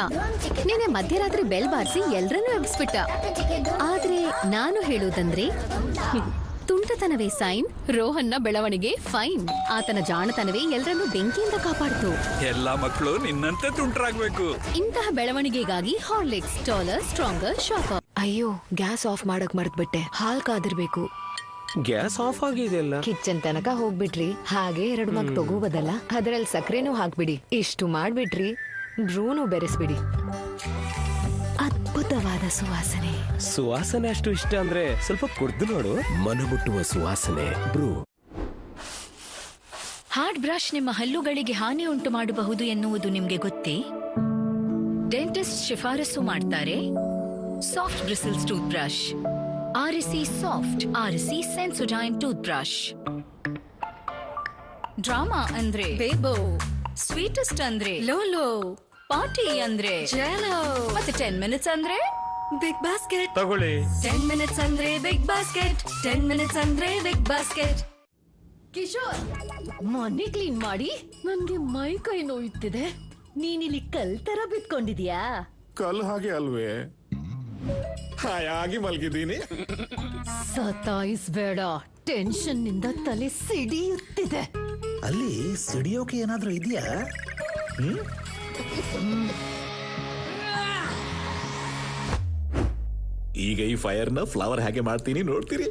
S11: ನಿನ್ನೆ ಮಧ್ಯರಾತ್ರಿ ಬೆಲ್ ಬಾರಿಸಿ ಎಲ್ರನ್ನೂ ಎಬ್ಬಿಸ್ಬಿಟ್ಟ. ಆದ್ರೆ ನಾನು ಹೇಳೋದಂದ್ರೆ ತುಂಟತನವೇ ಸೈನ್, ರೋಹನ್ನ ಬೆಳವಣಿಗೆ ಫೈನ್. ಆತನ ಜಾಣತನವೇ ಎಲ್ರನ್ನೂ ಬೆಂಕಿಯಿಂದ ಕಾಪಾಡ್ತು.
S14: ಎಲ್ಲಾ ಮಕ್ಕಳು ನಿನ್ನಂತೆ ತುಂಟರಾಗ್ಬೇಕು.
S11: ಇಂತಹ ಬೆಳವಣಿಗೆಗಾಗಿ ಹಾರ್ಲಿಕ್ಸ್ ಟಾಲರ್, ಸ್ಟ್ರಾಂಗರ್, ಶಾರ್ಪರ್.
S7: ಅಯ್ಯೋ, ಗ್ಯಾಸ್ ಆಫ್ ಮಾಡಕ್ ಮರ್ತ್ಬಿಟ್ಟೆ. ಹಾಲ್ ಕಾದಿರ್ಬೇಕು.
S9: ಗ್ಯಾಸ್ ಆಫ್ ಆಗಿದೆಯಲ್ಲ.
S7: ಕಿಚನ್ ತನಕ ಹೋಗ್ಬಿಟ್ರಿ, ಹಾಗೆ 2 ಮಗ್ ತಗೋಬೋದಲ್ಲ. ಅದ್ರಲ್ಲಿ ಸಕ್ಕರೆನೂ ಹಾಕ್ಬಿಡಿ. ಇಷ್ಟು ಮಾಡ್ಬಿಟ್ರಿ, ಬ್ರೂನು ಬೆರೆಸ್ಬಿಡಿ. ಅದ್ಭುತವಾದ ಸುವಾಸನೆ.
S9: ಸುವಾಸನೆ ಅಷ್ಟು ಇಷ್ಟ ಅಂದ್ರೆ ಸ್ವಲ್ಪ ಕುಡ್ದು ನೋಡು. ಮನಮುಟ್ಟುವ ಸುವಾಸನೆ ಬ್ರೂ.
S3: ಹಾರ್ಡ್ ಬ್ರಷ್ ನಿಮ್ಮ ಹಲ್ಲುಗಳಿಗೆ ಹಾನಿ ಉಂಟು ಮಾಡಬಹುದು ಎನ್ನುವುದು ನಿಮ್ಗೆ ಗೊತ್ತೇ? ಡೆಂಟಿಸ್ಟ್ ಶಿಫಾರಸು ಮಾಡ್ತಾರೆ ಸಾಫ್ಟ್ ಬ್ರಿಸಲ್ಸ್ ಟೂತ್ ಬ್ರಷ್, ಆರಿಸಿ ಸಾಫ್ಟ್, ಆರಿಸಿ ಸೆನ್ಸೊಡೈನ್ ಟೂತ್ ಬ್ರಷ್. ಡ್ರಾಮಾ ಅಂದ್ರೆ ಬೇಬೋ, ಸ್ವೀಟೆಸ್ಟ್ ಅಂದ್ರೆ ಲೋಲೋ, ಪಾರ್ಟಿ ಅಂದ್ರೆ ಜೆಲೋ, ಮತ್ತೆ 10 ಮಿನಿಟ್ಸ್ ಅಂದ್ರೆ ಬಿಗ್ ಬಾಸ್ಕೆಟ್
S9: ತಗೊಳ್ಳಿ.
S3: 10 ಮಿನಿಟ್ಸ್ ಅಂದ್ರೆ ಬಿಗ್ ಬಾಸ್ಕೆಟ್, 10 ಮಿನಿಟ್ಸ್ ಅಂದ್ರೆ ಬಿಗ್ ಬಾಸ್ಕೆಟ್. ಕಿಶೋರ್, ಮನೆ ಕ್ಲೀನ್ ಮಾಡಿ ನನ್ಗೆ ಮೈ ಕೈ ನೋಯುತ್ತಿದೆ. ನೀನಿಲ್ಲಿ ಕಲ್ ತರ ಬಿತ್ಕೊಂಡಿದ್ಯಾ?
S12: ಕಲ್ ಹಾಗೆ ಅಲ್ವೇ, ಹಾಯಾಗಿ ಮಲಗಿದ್ದೀನಿ.
S3: ಸತಾಯಿಸ್ಬೇಡ, ಟೆನ್ಷನ್ ನಿಂದ ತಲೆ ಸಿಡಿಯುತ್ತಿದೆ.
S2: ಅಲ್ಲಿ ಸಿಡಿಯೋಕೆ ಏನಾದ್ರೂ ಇದೆಯಾ?
S4: ಈಗ ಈ ಫೈರ್ ನ ಫ್ಲವರ್ ಹೇಗೆ ಮಾಡ್ತೀನಿ ನೋಡ್ತೀರಿ.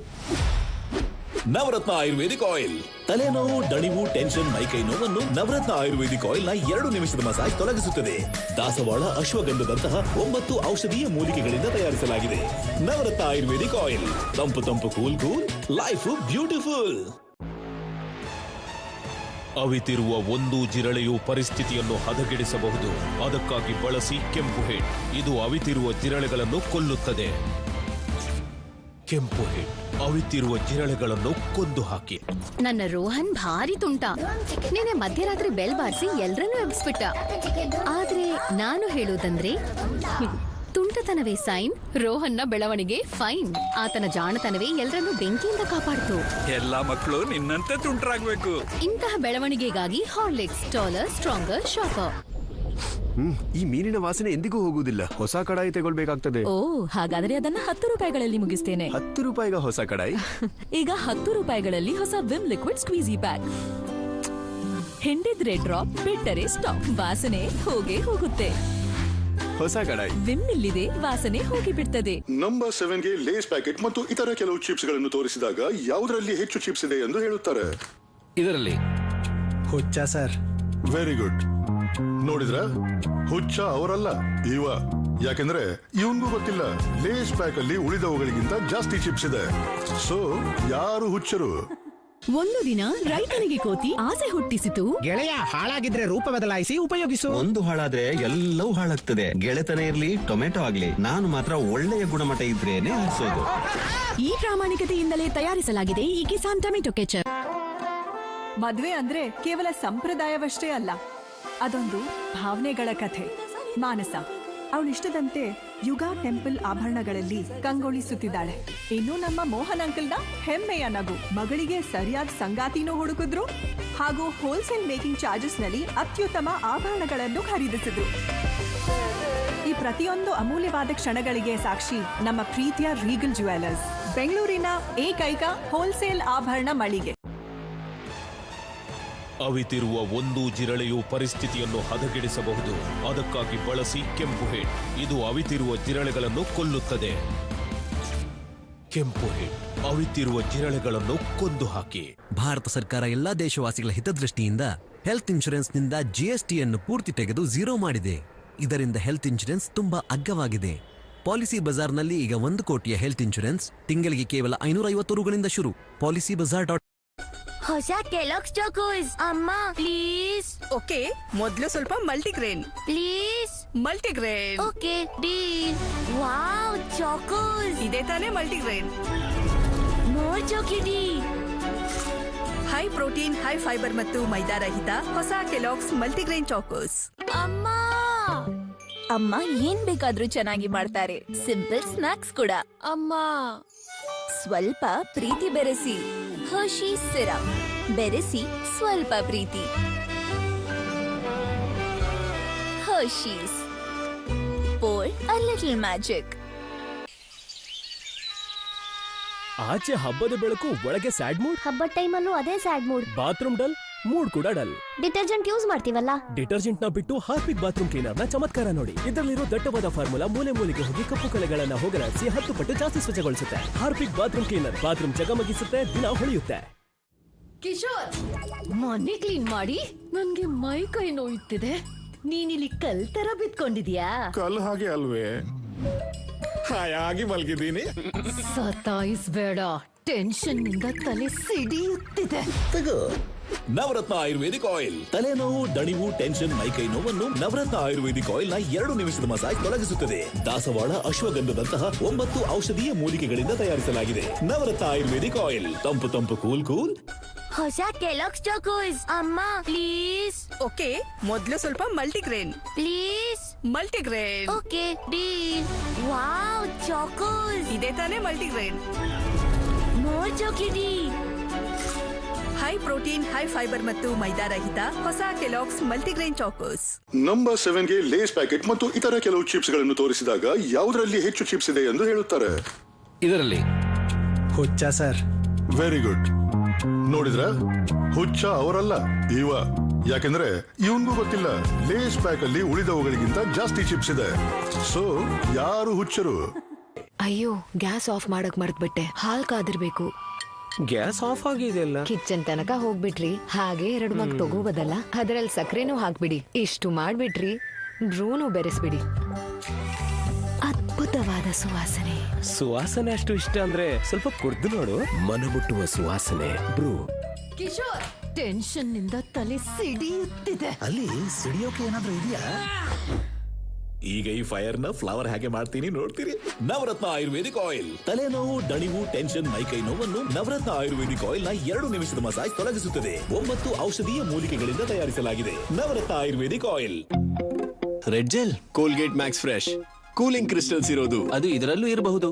S4: Navratna ayurvedic oil. ತಲೆನೋವು, ದಣಿವು, ಟೆನ್ಷನ್, ಮೈಕೈ ನೋವನ್ನು ನವರತ್ನ ಆಯುರ್ವೇದಿಕ್ ಆಯಿಲ್ ನ 2 ನಿಮಿಷದ ಮಸಾಜ್ ತೊಲಗಿಸುತ್ತದೆ. ದಾಸವಾಳ, ಅಶ್ವಗಂಧದಂತಹ 9 ಔಷಧೀಯ ಮೂಲಿಕೆಗಳಿಂದ ತಯಾರಿಸಲಾಗಿದೆ. Navratna ayurvedic oil. ತಂಪು ತಂಪು, ಕೂಲ್ ಕೂಲ್, ಲೈಫ್ ಬ್ಯೂಟಿಫುಲ್.
S9: ಅವಿತಿರುವ ಒಂದು ಜಿರಳೆಯು ಪರಿಸ್ಥಿತಿಯನ್ನು ಹದಗೆಡಿಸಬಹುದು. ಅದಕ್ಕಾಗಿ ಬಳಸಿ ಕೆಂಪು ಹಿಟ್. ಇದು ಅವಿತಿರುವ ಜಿರಳೆಗಳನ್ನು ಕೊಲ್ಲುತ್ತದೆ. ಕೆಂಪು ಹಿಟ್ ಅವಿತಿರುವ ಜಿರಳೆಗಳನ್ನು ಕೊಂದು ಹಾಕಿ.
S11: ನನ್ನ ರೋಹನ್ ಭಾರಿ ತುಂಟ. ನಿನ್ನೆ ಮಧ್ಯರಾತ್ರಿ ಬೆಲ್ ಬಾರಿಸಿ ಎಲ್ರನ್ನೂ ಎಬ್ಬಿಸ್ಬಿಟ್ಟ. ಆದ್ರೆ ನಾನು ಹೇಳೋದಂದ್ರೆ ತುಂಟತನವೇ ಸೈನ್, ರೋಹನ್ನ ಬೆಳವಣಿಗೆ ಫೈನ್. ಆತನ ಜಾಣತನವೇ ಎಲ್ರನ್ನೂ ಬೆಂಕಿಯಿಂದ ಕಾಪಾಡ್ತು.
S14: ಎಲ್ಲಾ ಮಕ್ಕಳು ನಿನ್ನಂತೆ ತುಂಟರಾಗ್ಬೇಕು.
S11: ಇಂತಹ ಬೆಳವಣಿಗೆಗಾಗಿ ಹಾರ್ಲಿಕ್ಸ್ ಟಾಲರ್, ಸ್ಟ್ರಾಂಗರ್, ಶಾರ್ಪರ್.
S18: ಈ ಮೀನಿನ ವಾಸನೆ ಎಂದಿಗೂ ಹೋಗುವುದಿಲ್ಲ. ಹೊಸ ಕಡಾಯಿ ತಗೊಳ್ಬೇಕಾಗ್ತದೆ.
S5: ಓ, ಹಾಗಾದ್ರೆ ಅದನ್ನ 10 ರೂಪಾಯಿಗಳಲ್ಲಿ ಮುಗಿಸ್ತೇನೆ.
S18: 10 ರೂಪಾಯಿಗ ಹೊಸ ಕಡಾಯಿ?
S5: ಈಗ 10 ರೂಪಾಯಿಗಳಲ್ಲಿ ಹೊಸ ವಿಮ್ ಲಿಕ್ವಿಡ್ ಸ್ಕ್ವೀಜಿ ಪ್ಯಾಕ್. ಹಿಂಡಿದ್ರೆ ಡ್ರಾಪ್, ಬಿಟ್ಟರೆ ಸ್ಟಾಪ್. ವಾಸನೆ ಹೋಗೇ ಹೋಗುತ್ತೆ.
S18: ಹೊಸ ಕಡಾಯಿ
S5: ವಿಮ್ ಇಲ್ಲಿದೆ, ವಾಸನೆ ಹೋಗಿ ಬಿಡ್ತದೆ.
S12: ನಂಬರ್ 7ಗೆ ಲೇಸ್ ಪ್ಯಾಕೆಟ್ ಮತ್ತು ಇತರ ಕೆಲವು ಚಿಪ್ಸ್ ಗಳನ್ನು ತೋರಿಸಿದಾಗ ಯಾವುದರಲ್ಲಿ ಹೆಚ್ಚು ಚಿಪ್ಸ್ ಇದೆ ಎಂದು ಹೇಳುತ್ತಾರೆ.
S17: ಇದರಲ್ಲಿ
S2: ಹುಚ್ಚ ಸರ್.
S12: Very good. ನೋಡಿದ್ರ ಹುಚ್ಚ ಅವರಲ್ಲ ಇವ. ಯಾಕೆಂದ್ರೆ ಇವನ್ಗೂ ಗೊತ್ತಿಲ್ಲ ಲೇಸ್ ಪ್ಯಾಕ್ ಅಲ್ಲಿ ಉಳಿದವುಗಳಿಗಿಂತ ಜಾಸ್ತಿ ಚಿಪ್ಸ್ ಇದೆ. ಸೊ ಯಾರು ಹುಚ್ಚರು?
S3: ಒಂದು ದಿನ ರೈತನಿಗೆ ಕೋತಿ ಆಸೆ ಹುಟ್ಟಿಸಿತು.
S2: ಗೆಳೆಯ, ಹಾಳಾಗಿದ್ರೆ ರೂಪ ಬದಲಾಯಿಸಿ ಉಪಯೋಗಿಸು.
S13: ಒಂದು ಹಾಳಾದ್ರೆ ಎಲ್ಲವೂ ಹಾಳಾಗ್ತದೆ. ಗೆಳೆತನ ಇರ್ಲಿ, ಟೊಮೆಟೊ ಆಗ್ಲಿ, ನಾನು ಮಾತ್ರ ಒಳ್ಳೆಯ ಗುಣಮಟ್ಟ ಇದ್ರೇನೆ ಆರಿಸೋದು.
S3: ಈ ಪ್ರಾಮಾಣಿಕತೆಯಿಂದಲೇ ತಯಾರಿಸಲಾಗಿದೆ ಈ ಕಿಸಾನ್ ಟೊಮೆಟೊ ಕೆಚಪ್.
S16: ಮದ್ವೆ ಅಂದ್ರೆ ಕೇವಲ ಸಂಪ್ರದಾಯವಷ್ಟೇ ಅಲ್ಲ, ಅದೊಂದು ಭಾವನೆಗಳ ಕಥೆ. ಮಾನಸ ಅವಳಿಷ್ಟದಂತೆ ಯುಗಾ ಟೆಂಪಲ್ ಆಭರಣಗಳಲ್ಲಿ ಕಂಗೊಳಿಸುತ್ತಿದ್ದಾಳೆ. ಇನ್ನು ನಮ್ಮ ಮೋಹನ್ ಅಂಕಲ್ನ ಹೆಮ್ಮೆಯ ನಗು. ಮಗಳಿಗೆ ಸರಿಯಾದ ಸಂಗಾತಿನೂ ಹುಡುಕಿದ್ರು ಹಾಗೂ ಹೋಲ್ಸೇಲ್ ಮೇಕಿಂಗ್ ಚಾರ್ಜಸ್ ನಲ್ಲಿ ಅತ್ಯುತ್ತಮ ಆಭರಣಗಳನ್ನು ಖರೀದಿಸಿದ್ರು. ಈ ಪ್ರತಿಯೊಂದು ಅಮೂಲ್ಯವಾದ ಕ್ಷಣಗಳಿಗೆ ಸಾಕ್ಷಿ ನಮ್ಮ ಪ್ರೀತಿಯ ರೀಗಲ್ ಜ್ಯುವೆಲರ್ಸ್, ಬೆಂಗಳೂರಿನ ಏಕೈಕ ಹೋಲ್ಸೇಲ್ ಆಭರಣ ಮಳಿಗೆ.
S9: ಅವಿತಿರುವ ಒಂದು ಜಿರಳೆಯು ಪರಿಸ್ಥಿತಿಯನ್ನು ಹದಗೆಡಿಸಬಹುದು. ಅದಕ್ಕಾಗಿ ಬಳಸಿ ಕೆಂಪು ಹೆಡ್. ಇದು ಅವಿತಿರುವ ಜಿರಳೆಗಳನ್ನು ಕೊಲ್ಲುತ್ತದೆ. ಕೆಂಪು ಹೆಡ್ ಅವಿತಿರುವ ಜಿರಳೆಗಳನ್ನು ಕೊಂದು ಹಾಕಿ.
S17: ಭಾರತ ಸರ್ಕಾರ ಎಲ್ಲಾ ದೇಶವಾಸಿಗಳ ಹಿತದೃಷ್ಟಿಯಿಂದ ಹೆಲ್ತ್ ಇನ್ಶೂರೆನ್ಸ್ ನಿಂದ ಜಿಎಸ್ಟಿಯನ್ನು ಪೂರ್ತಿ ತೆಗೆದು 0 ಮಾಡಿದೆ. ಇದರಿಂದ ಹೆಲ್ತ್ ಇನ್ಶೂರೆನ್ಸ್ ತುಂಬಾ ಅಗ್ಗವಾಗಿದೆ. ಪಾಲಿಸಿ ಬಜಾರ್ನಲ್ಲಿ ಈಗ 1 ಕೋಟಿಯ ಹೆಲ್ತ್ ಇನ್ಶೂರೆನ್ಸ್ ತಿಂಗಳಿಗೆ ಕೇವಲ 550 ರೂಗಳಿಂದ ಶುರು. ಪಾಲಿಸಿ ಬಜಾರ್
S5: ಹೊಸ ಕೆಲಾಕ್ಸ್ ಚಾಕೋಸ್ ಅಮ್ಮ ಪ್ಲೀಸ್.
S3: ಓಕೆ, ಮೊದಲು ಸ್ವಲ್ಪ multigrain
S5: please.
S3: Multigrain.
S5: Okay deal. Wow Chocos.
S3: ಇದೇ ತಾನೇ multigrain.
S5: More chocolatey.
S3: High protein, high fibre ಮತ್ತು ಮೈದಾ ರಹಿತ ಹೊಸ ಕೆಲಾಕ್ಸ್ ಮಲ್ಟಿಗ್ರೇನ್ ಚಾಕೋಸ್.
S8: ಅಮ್ಮ ಅಮ್ಮ ಏನ್ ಬೇಕಾದ್ರೂ ಚೆನ್ನಾಗಿ ಮಾಡ್ತಾರೆ. ಸಿಂಪಲ್ ಸ್ನಾಕ್ಸ್ ಕೂಡ. ಅಮ್ಮ ಸ್ವಲ್ಪ ಪ್ರೀತಿ ಬೆರೆಸಿ ಹರ್ಷಿ ಸಿರಪ್ ಬೆರೆಸಿ ಸ್ವಲ್ಪ ಪ್ರೀತಿ. Hershey's pour a little magic.
S19: ಆಚೆ ಹಬ್ಬದ ಬೆಳಕು, ಒಳಗೆ ಸ್ಯಾಡ್ ಮೂಡ್.
S5: ಹಬ್ಬದ ಟೈಮಲ್ಲೂ ಅದೇ sad mood.
S19: Bathroom dull, mood ಕೂಡ ಡಲ್.
S5: ಡಿಟರ್ಜೆಂಟ್ ಯೂಸ್ ಮಾಡ್ತೀವಲ್ಲ,
S19: ಡಿಟರ್ಜೆಂಟ್ ನ ಬಿಟ್ಟು ಹಾರ್ಪಿಕ್ ಬಾತ್ರೂಮ್ ಕ್ಲೀನರ್ ನ ಚಮತ್ಕಾರ ನೋಡಿ. ಇದರಲ್ಲಿರೋ ದಟ್ಟವಾದ ಫಾರ್ಮುಲಾ ಮೂಲೆ ಮೂಲೆಗೆ ಹೋಗಿ ಕಪ್ಪು ಕಲೆಗಳನ್ನ ಹೋಗಲಾಡಿಸಿ 10 ಪಟ್ಟು ಜಾಸ್ತಿ ಸ್ವಚ್ಛಗೊಳಿಸುತ್ತೆ. ಹಾರ್ಪಿಕ್ ಬಾತ್ರೂಮ್ ಕ್ಲೀನರ್ ಬಾತ್ರೂಮ್ ಜಗಮಗಿಸುತ್ತೆ, ದಿನ ಹೊಳೆಯುತ್ತೆ.
S11: ಕಿಶೋರ್, ಮನೆ ಕ್ಲೀನ್ ಮಾಡಿ ನನ್ಗೆ ಮೈ ಕೈ ನೋಯುತ್ತಿದೆ. ನೀನಿಲ್ಲಿ ಕಲ್ ತರ ಬಿತ್ಕೊಂಡಿದ್ಯಾ?
S12: ಕಲ್ ಹಾಗೆ ಅಲ್ವೇ, ಹಾಯಾಗಿ ಮಲಗಿದ್ದೀನಿ.
S11: ಸತಾಯಿಸ್ಬೇಡ, ಟೆನ್ಷನ್ ನಿಂದ ತಲೆ ಸಿಡಿಯುತ್ತಿದೆ.
S4: ನವರತ್ನ ಆಯುರ್ವೇದಿಕ್ ಆಯಿಲ್ ತಲೆನೋವು, ದಣಿವು, ಟೆನ್ಷನ್, ಮೈಕೈ ನೋವನ್ನು ನವರತ್ನ ಆಯುರ್ವೇದಿಕ್ ಆಯಿಲ್ ನ 2 ನಿಮಿಷದ ಮಸಾಜ್ ತೊಲಗಿಸುತ್ತದೆ. ದಾಸವಾಳ, ಅಶ್ವಗಂಧದಂತಹ 9 ಔಷಧೀಯ ಮೂಲಿಕೆಗಳಿಂದ ತಯಾರಿಸಲಾಗಿದೆ. ನವರತ್ನ ಆಯುರ್ವೇದಿಕ್ ಆಯಿಲ್, ತಂಪು ತಂಪು ಕೂಲ್ ಕೂಲ್.
S5: ಹೊಸ ಕೆಲಾಕ್ಸ್ ಚಾಕೋಸ್ ಅಮ್ಮ ಪ್ಲೀಸ್.
S3: ಓಕೆ, ಮೊದಲು ಸ್ವಲ್ಪ multigrain
S5: please.
S3: Multigrain.
S5: Okay deal. Wow Chocos.
S3: ಇದೇ ತಾನೇ multigrain.
S5: More chocolatey.
S3: High protein, high fibre ಮತ್ತು ಮೈದಾ ರಹಿತ ಹೊಸ ಕೆಲಾಕ್ಸ್ ಮಲ್ಟಿಗ್ರೇನ್ ಚಾಕೋಸ್.
S12: ನಂಬರ್ 7ಗೆ ಲೇಸ್ ಪ್ಯಾಕೆಟ್ ಮತ್ತು ಇತರ ಕೆಲವು ಚಿಪ್ಸ್ ಗಳನ್ನು ತೋರಿಸಿದಾಗ ಯಾವುದರಲ್ಲಿ ಹೆಚ್ಚು ಚಿಪ್ಸ್ ಇದೆ ಎಂದು ಹೇಳುತ್ತಾರೆ.
S2: ಇದರಲ್ಲಿ. ಹುಚ್ಚ ಸರ್.
S12: Very good. ನೋಡಿದ್ರ ಹುಚ್ಚ ಅವರಲ್ಲ ಇವ. ಯಾಕೆಂದ್ರೆ ಇವನ್ಗೂ ಗೊತ್ತಿಲ್ಲ ಲೇಸ್ ಪ್ಯಾಕ್ ಅಲ್ಲಿ ಉಳಿದವುಗಳಿಗಿಂತ ಜಾಸ್ತಿ ಚಿಪ್ಸ್ ಇದೆ. ಸೊ ಯಾರು ಹುಚ್ಚರು?
S7: ಅಯ್ಯೋ, ಗ್ಯಾಸ್ ಆಫ್ ಮಾಡಕ್ ಮರ್ತ್ಬಿಟ್ಟೆ. ಹಾಲ್ ಕಾದಿರ್ಬೇಕು.
S19: ಗ್ಯಾಸ್ ಆಫ್ ಆಗಿದೆಯಲ್ಲ.
S7: ಕಿಚನ್ ತನಕ ಹೋಗ್ಬಿಟ್ರಿ, ಹಾಗೆ 2 ಮಗ್ ತಗೋಬೋದಲ್ಲ. ಅದ್ರಲ್ಲಿ ಸಕ್ಕರೆನೂ ಹಾಕ್ಬಿಡಿ. ಇಷ್ಟು ಮಾಡ್ಬಿಟ್ರಿ, ಬ್ರೂನು ಬೆರೆಸ್ಬಿಡಿ. ಅದ್ಭುತವಾದ ಸುವಾಸನೆ.
S19: ಸುವಾಸನೆ ಅಷ್ಟು ಇಷ್ಟ ಅಂದ್ರೆ ಸ್ವಲ್ಪ ಕುಡ್ದು ನೋಡು. ಮನಮುಟ್ಟುವ ಸುವಾಸನೆ ಬ್ರೂ.
S11: ಕಿಶೋರ್, ಟೆನ್ಷನ್ ನಿಂದ ತಲೆ ಸಿಡಿಯುತ್ತಿದೆ.
S4: ಅಲ್ಲಿ ಸಿಡಿಯೋಕೆ ಏನಾದ್ರೂ ಇದೆಯಾ? ಈಗ ಈ ಫೈರ್ ನ ಫ್ಲವರ್ ಹೇಗೆ ಮಾಡ್ತೀನಿ ನೋಡ್ತೀರಿ. ನವರತ್ನ ಆಯುರ್ವೇದಿಕ್ ಆಯಿಲ್ ತಲೆನೋವು, ದಣಿವು, ಟೆನ್ಷನ್, ಮೈಕೈ ನೋವನ್ನು ನವರತ್ನ ಆಯುರ್ವೇದಿಕ್ ಆಯಿಲ್ ನ 2 ನಿಮಿಷದ ಮಸಾಜ್ ತೊಲಗಿಸುತ್ತದೆ. 9 ಔಷಧೀಯ ಮೂಲಿಕೆಗಳಿಂದ ತಯಾರಿಸಲಾಗಿದೆ. Navratna ayurvedic oil.
S9: Red gel, Colgate max fresh, cooling crystals ಇರೋದು.
S19: ಅದು ಇದರಲ್ಲೂ ಇರಬಹುದು.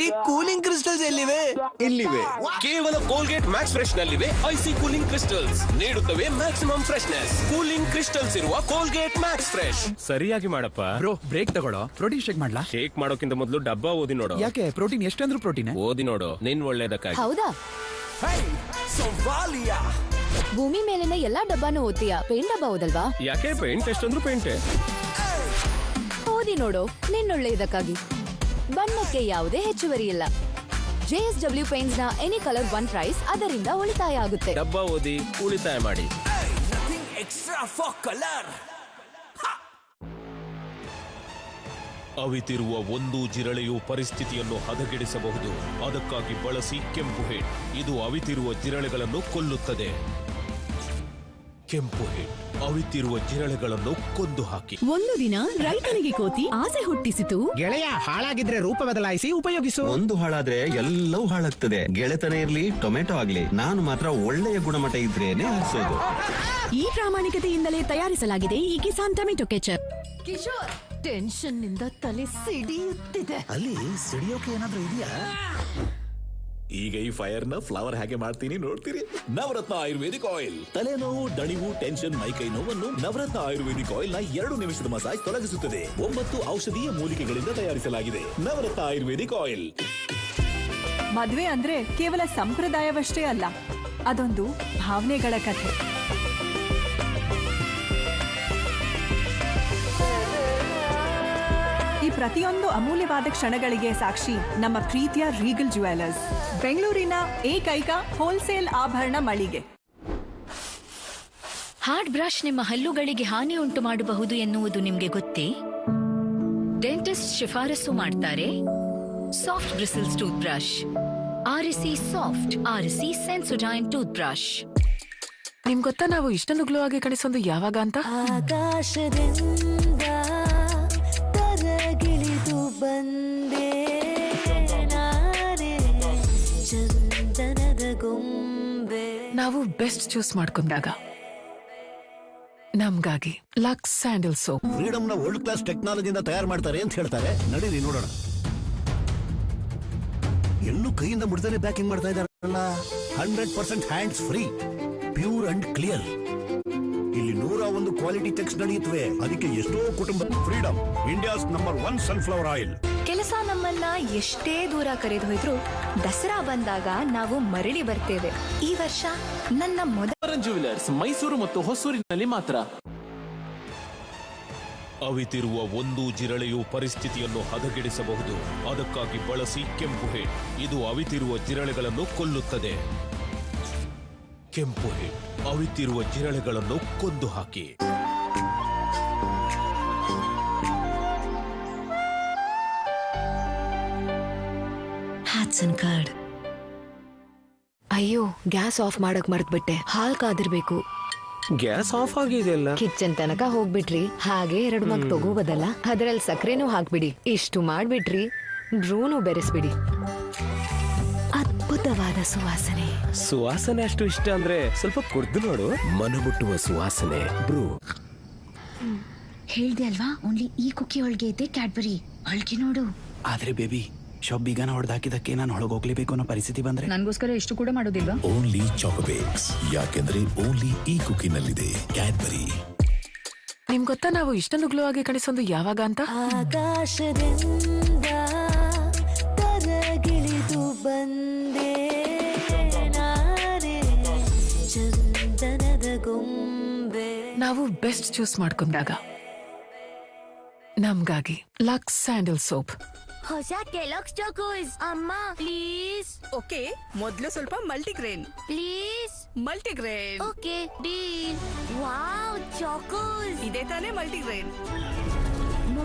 S9: ಈ ಕೂಲಿಂಗ್ ಕ್ರಿಸ್ಟಲ್ಸ್ ಎಲ್ಲಿವೆ? ಇಲ್ಲಿವೆ. ಕೇವಲ ಕೋಲ್ಗೇಟ್ ಮ್ಯಾಕ್ಸ್ ಫ್ರೆಶ್ ನಲ್ಲಿವೆ ಐಸಿ ಕೂಲಿಂಗ್ ಕ್ರಿಸ್ಟಲ್ಸ್. ನೀಡುತ್ತವೆ ಮ್ಯಾಕ್ಸಿಮಮ್ ಫ್ರೆಶ್ನೆಸ್. ಕೂಲಿಂಗ್ ಕ್ರಿಸ್ಟಲ್ಸ್ ಇರುವ ಕೋಲ್ಗೇಟ್ ಮ್ಯಾಕ್ಸ್ ಫ್ರೆಶ್.
S19: ಸರಿಯಾಗಿ ಮಾಡಪ್ಪ.
S2: ಬ್ರೋ, ಬ್ರೇಕ್ ತಗೊಳ್ಳೋ. ಪ್ರೋಟೀನ್ ಶೇಕ್ ಮಾಡ್ಲಾ?
S19: ಶೇಕ್ ಮಾಡೋಕ್ಕಿಂತ ಮೊದಲು ಡಬ್ಬಾ ಓದಿ ನೋಡು.
S2: ಯಾಕೆ? ಪ್ರೋಟೀನ್ ಎಷ್ಟಂದ್ರೂ ಪ್ರೋಟೀನ್
S19: ಓದಿ ನೋಡು, ನಿನ್ ಒಳ್ಳೇದಕ್ಕಾಗಿ.
S11: ಹೌದಾ? ಭೂಮಿ ಮೇಲಿನ ಎಲ್ಲಾ ಡಬ್ಬಾನು ಓದ್ತೀಯಾ? ಪೇಂಟ್ ಡಬ್ಬಾ ಓದಲ್ವಾ?
S19: ಯಾಕೆ? ಪೇಂಟ್ ಎಷ್ಟಂದ್ರೂ ಪೇಂಟೆ.
S11: ಓದಿ ನೋಡು, ನಿನ್ನೊಳ್ಳೆಯದಕ್ಕಾಗಿ. ಬಣ್ಣಕ್ಕೆ ಯಾವುದೇ ಹೆಚ್ಚುವರಿ ಇಲ್ಲ.
S8: JSW ಪೇಂಟ್ಸ್ ನ ಎನಿ ಕಲರ್ ಒನ್ ಪ್ರೈಸ್, ಅದರಿಂದ ಉಳಿತಾಯ ಆಗುತ್ತೆ.
S9: ಡಬ್ಬ ಓದಿ ಉಳಿತಾಯ ಮಾಡಿ.
S4: Extra for colour. ಅವಿತಿರುವ ಒಂದು ಜಿರಳೆಯು ಪರಿಸ್ಥಿತಿಯನ್ನು ಹದಗೆಡಿಸಬಹುದು. ಅದಕ್ಕಾಗಿ ಬಳಸಿ ಕೆಂಪು ಹಿಟ್. ಇದು ಅವಿತಿರುವ ಜಿರಳೆಗಳನ್ನು ಕೊಲ್ಲುತ್ತದೆ. ಕೆಂಪು ಹಿಟ್ ಅವಿತಿರುವ ಜಿರಳೆಗಳನ್ನು ಕೊಂದು ಹಾಕಿ.
S3: ಒಂದು ದಿನ ರೈತನಿಗೆ ಕೋತಿ ಆಸೆ ಹುಟ್ಟಿಸಿತು.
S2: ಗೆಳೆಯ, ಹಾಳಾಗಿದ್ರೆ ರೂಪ ಬದಲಾಯಿಸಿ ಉಪಯೋಗಿಸು.
S13: ಒಂದು ಹಾಳಾದ್ರೆ ಎಲ್ಲವೂ ಹಾಳಾಗ್ತದೆ. ಗೆಳೆತನ ಇರ್ಲಿ ಟೊಮೆಟೊ ಆಗ್ಲಿ, ನಾನು ಮಾತ್ರ ಒಳ್ಳೆಯ ಗುಣಮಟ್ಟ ಇದ್ರೇನೆ ಹಾಕ್ಸೋದು.
S3: ಈ ಪ್ರಾಮಾಣಿಕತೆಯಿಂದಲೇ ತಯಾರಿಸಲಾಗಿದೆ ಈ Kisan tomato ketchup.
S11: Kishore, tension ನಿಂದ ತಲೆ ಸಿಡಿಯುತ್ತಿದೆ.
S4: ಅಲ್ಲಿ ಸಿಡಿಯೋಕೆ ಏನಾದ್ರೂ ಇದೆಯಾ? ಈಗ ಈ ಫೈರ್ ನ ಫ್ಲವರ್ ಹೇಗೆ ಮಾಡ್ತೀನಿ ನೋಡ್ತೀರಿ. Navratna ayurvedic oil. ತಲೆನೋವು, ದಣಿವು, ಟೆನ್ಷನ್, ಮೈಕೈ ನೋವನ್ನು ನವರತ್ನ ಆಯುರ್ವೇದಿಕ್ ಆಯಿಲ್ ನ 2 ನಿಮಿಷದ ಮಸಾಜ್ ತೊಲಗಿಸುತ್ತದೆ. 9 ಔಷಧೀಯ ಮೂಲಿಕೆಗಳಿಂದ ತಯಾರಿಸಲಾಗಿದೆ. Navratna ayurvedic oil.
S16: ಮದ್ವೆ ಅಂದ್ರೆ ಕೇವಲ ಸಂಪ್ರದಾಯವಷ್ಟೇ ಅಲ್ಲ, ಅದೊಂದು ಭಾವನೆಗಳ ಕಥೆ. ಈ ಪ್ರತಿಯೊಂದು ಅಮೂಲ್ಯವಾದ ಕ್ಷಣಗಳಿಗೆ ಸಾಕ್ಷಿ ನಮ್ಮ ಪ್ರೀತಿಯ ರೀಗಲ್ ಜ್ಯುವೆಲರ್ಸ್, ಬೆಂಗಳೂರಿನ ಏಕೈಕ ಹೋಲ್ಸೇಲ್ ಆಭರಣ ಮಳಿಗೆ.
S7: ಹಾರ್ಡ್ ಬ್ರಷ್ ನಿಮ್ಮ ಹಲ್ಲುಗಳಿಗೆ ಹಾನಿ ಉಂಟು ಮಾಡಬಹುದು ಎನ್ನುವುದು ನಿಮಗೆ ಗೊತ್ತೇ? ಡೆಂಟಿಸ್ಟ್ ಶಿಫಾರಸು ಮಾಡ್ತಾರೆ ಸಾಫ್ಟ್ ಬ್ರಿಸಲ್ಸ್ ಟೂತ್ ಬ್ರಷ್. ಆರಿಸಿ ಸಾಫ್ಟ್, ಆರಿಸಿ ಸೆನ್ಸೊಡೈನ್ ಟೂತ್ ಬ್ರಷ್.
S20: ನಿಮ್ ಗೊತ್ತಾ ನಾವು ಇಷ್ಟೊಂದು ಗ್ಲೋ ಆಗಿ ಕಾಣಿಸೋದು ಯಾವಾಗ ಅಂತ?
S5: ಆಕಾಶದಿಂದ ತರಗಿಳಿದು ಬಂದೆ ನಾನೇ ಚಂದನದ ಗೊಂಬೆ.
S20: ನಾವು ಬೆಸ್ಟ್ ಚೂಸ್ ಮಾಡ್ಕೊಂಡಾಗ ನಮ್ಗಾಗಿ ಲಕ್ಸ್ ಸ್ಯಾಂಡಲ್ ಸೋಪ್.
S21: ಫ್ರೀಡಮ್ ನ ವರ್ಲ್ಡ್ ಕ್ಲಾಸ್ ಟೆಕ್ನಾಲಜಿಯಿಂದ ತಯಾರು ಮಾಡ್ತಾರೆ ಅಂತ ಹೇಳ್ತಾರೆ. ನಡೀರಿ ನೋಡೋಣ. ಎಲ್ಲೂ ಕೈಯಿಂದ ಮುಡ್ತಾನೆ ಪ್ಯಾಕಿಂಗ್ ಮಾಡ್ತಾ ಇದ್ದಾರಲ್ಲ. 100% hands free, pure and clear. ಇಲ್ಲಿ 101 ಕ್ವಾಲಿಟಿ ಚೆಕ್ಸ್ ನಡೆಯುತ್ತವೆ. ಅದಕ್ಕೆ ಎಷ್ಟೋ ಕುಟುಂಬ. Freedom, India's number 1 sunflower oil.
S8: ಕೆಲಸ ನಮ್ಮನ್ನ ಎಷ್ಟೇ ದೂರ ಕರೆದೊಯ್ದ್ರು ದಸರಾ ಬಂದಾಗ ನಾವು ಮರಳಿ ಬರ್ತೇವೆ. ಈ ವರ್ಷ ನನ್ನ ಮೊದಲ
S9: ಜ್ಯುವೆಲರ್ಸ್ ಮೈಸೂರು ಮತ್ತು ಹೊಸೂರಿನಲ್ಲಿ ಮಾತ್ರ.
S4: ಅವಿತಿರುವ ಒಂದು ಜಿರಳೆಯು ಪರಿಸ್ಥಿತಿಯನ್ನು ಹದಗೆಡಿಸಬಹುದು. ಅದಕ್ಕಾಗಿ ಬಳಸಿ ಕೆಂಪು ಹಿಟ್. ಇದು ಅವಿತಿರುವ ಜಿರಳೆಗಳನ್ನು ಕೊಲ್ಲುತ್ತದೆ. ಕೆಂಪು ಹಿಟ್ ಅವಿತಿರುವ ಜಿರಳೆಗಳನ್ನು ಕೊಂದು ಹಾಕಿ.
S7: ಹ್ಯಾಟ್ಸನ್ ಕಾರ್ಡ್. ಅಯ್ಯೋ, ಗ್ಯಾಸ್ ಆಫ್ ಮಾಡಕ್ ಮರ್ತ್ಬಿಟ್ಟೆ. ಹಾಲ್ ಕಾದಿರ್ಬೇಕು.
S9: ಗ್ಯಾಸ್ ಆಫ್ ಆಗಿದೆಯಲ್ಲ.
S7: ಕಿಚನ್ ತನಕ ಹೋಗ್ಬಿಟ್ರಿ. ಹಾಗೆ 2 ಮಗ್ ತಗೋಬೋದಲ್ಲ. ಅದ್ರಲ್ಲಿ ಸಕ್ಕರೆನೂ ಹಾಕ್ಬಿಡಿ. ಇಷ್ಟು ಮಾಡ್ಬಿಟ್ರಿ, ಬ್ರೂನು ಬೆರೆಸ್ಬಿಡಿ. ಅದ್ಭುತವಾದ ಸುವಾಸನೆ.
S9: ಸುವಾಸನೆ ಅಷ್ಟು ಇಷ್ಟ ಅಂದ್ರೆ ಸ್ವಲ್ಪ ಕುಡ್ದು ನೋಡು. ಮನಮುಟ್ಟುವ ಸುವಾಸನೆ ಬ್ರೂ.
S22: ಹೇಳ್ದೆ ಅಲ್ವಾ, ಓನ್ಲಿ ಈ ಕುಕ್ಕಿ ಒಳಗೆ ಇದೆ ಕ್ಯಾಡ್ಬರಿ. ಒಳಗೆ ನೋಡು.
S2: ಆದ್ರೆ ಬೇಬಿ, ಶಾಪ್ ಬೀಗನ ಹೊಡೆದಾಕಿದಕ್ಕೆ ನಾನು ಹೊಳಗೋಗ್ಲೇಬೇಕು ಅನ್ನೋ ಪರಿಸ್ಥಿತಿ ಬಂದ್ರೆ
S22: ನನ್ಗೋಸ್ಕರ ಇಷ್ಟು ಕೂಡ ಮಾಡೋದಿಲ್ವಾ?
S4: ಓನ್ಲಿ ಚಾಕೊಬೇಕ್ಸ್, ಯಾಕೆಂದ್ರೆ ಓನ್ಲಿ ಈ ಕುಕಿನಲ್ಲಿದೆ ಕ್ಯಾಡ್ಬರಿ.
S20: ನಿಮ್ ಗೊತ್ತಾ ನಾವು ಇಷ್ಟೊಂದು ಗ್ಲೋ ಆಗಿ ಕಾಣಿಸೋದು ಯಾವಾಗ ಅಂತ?
S5: ಆಕಾಶದಿಂದ ತರಗಿಳಿದು ಬಂದೆ ನಾನೇ ಚಂದನದ ಗೊಂಬೆ.
S20: ನಾವು ಬೆಸ್ಟ್ ಚೂಸ್ ಮಾಡ್ಕೊಂಡಾಗ ನಮ್ಗಾಗಿ ಲಕ್ಸ್ ಸ್ಯಾಂಡಲ್ ಸೋಪ್.
S5: ಹೊಸ ಕೆಲಾಕ್ಸ್ ಚಾಕೋಸ್. ಅಮ್ಮ ಪ್ಲೀಸ್.
S3: ಓಕೆ, ಮೊದಲು ಸ್ವಲ್ಪ multigrain
S5: please.
S3: Multigrain.
S5: Okay deal. Wow, Chocos.
S3: ಇದೇ ತಾನೇ multigrain.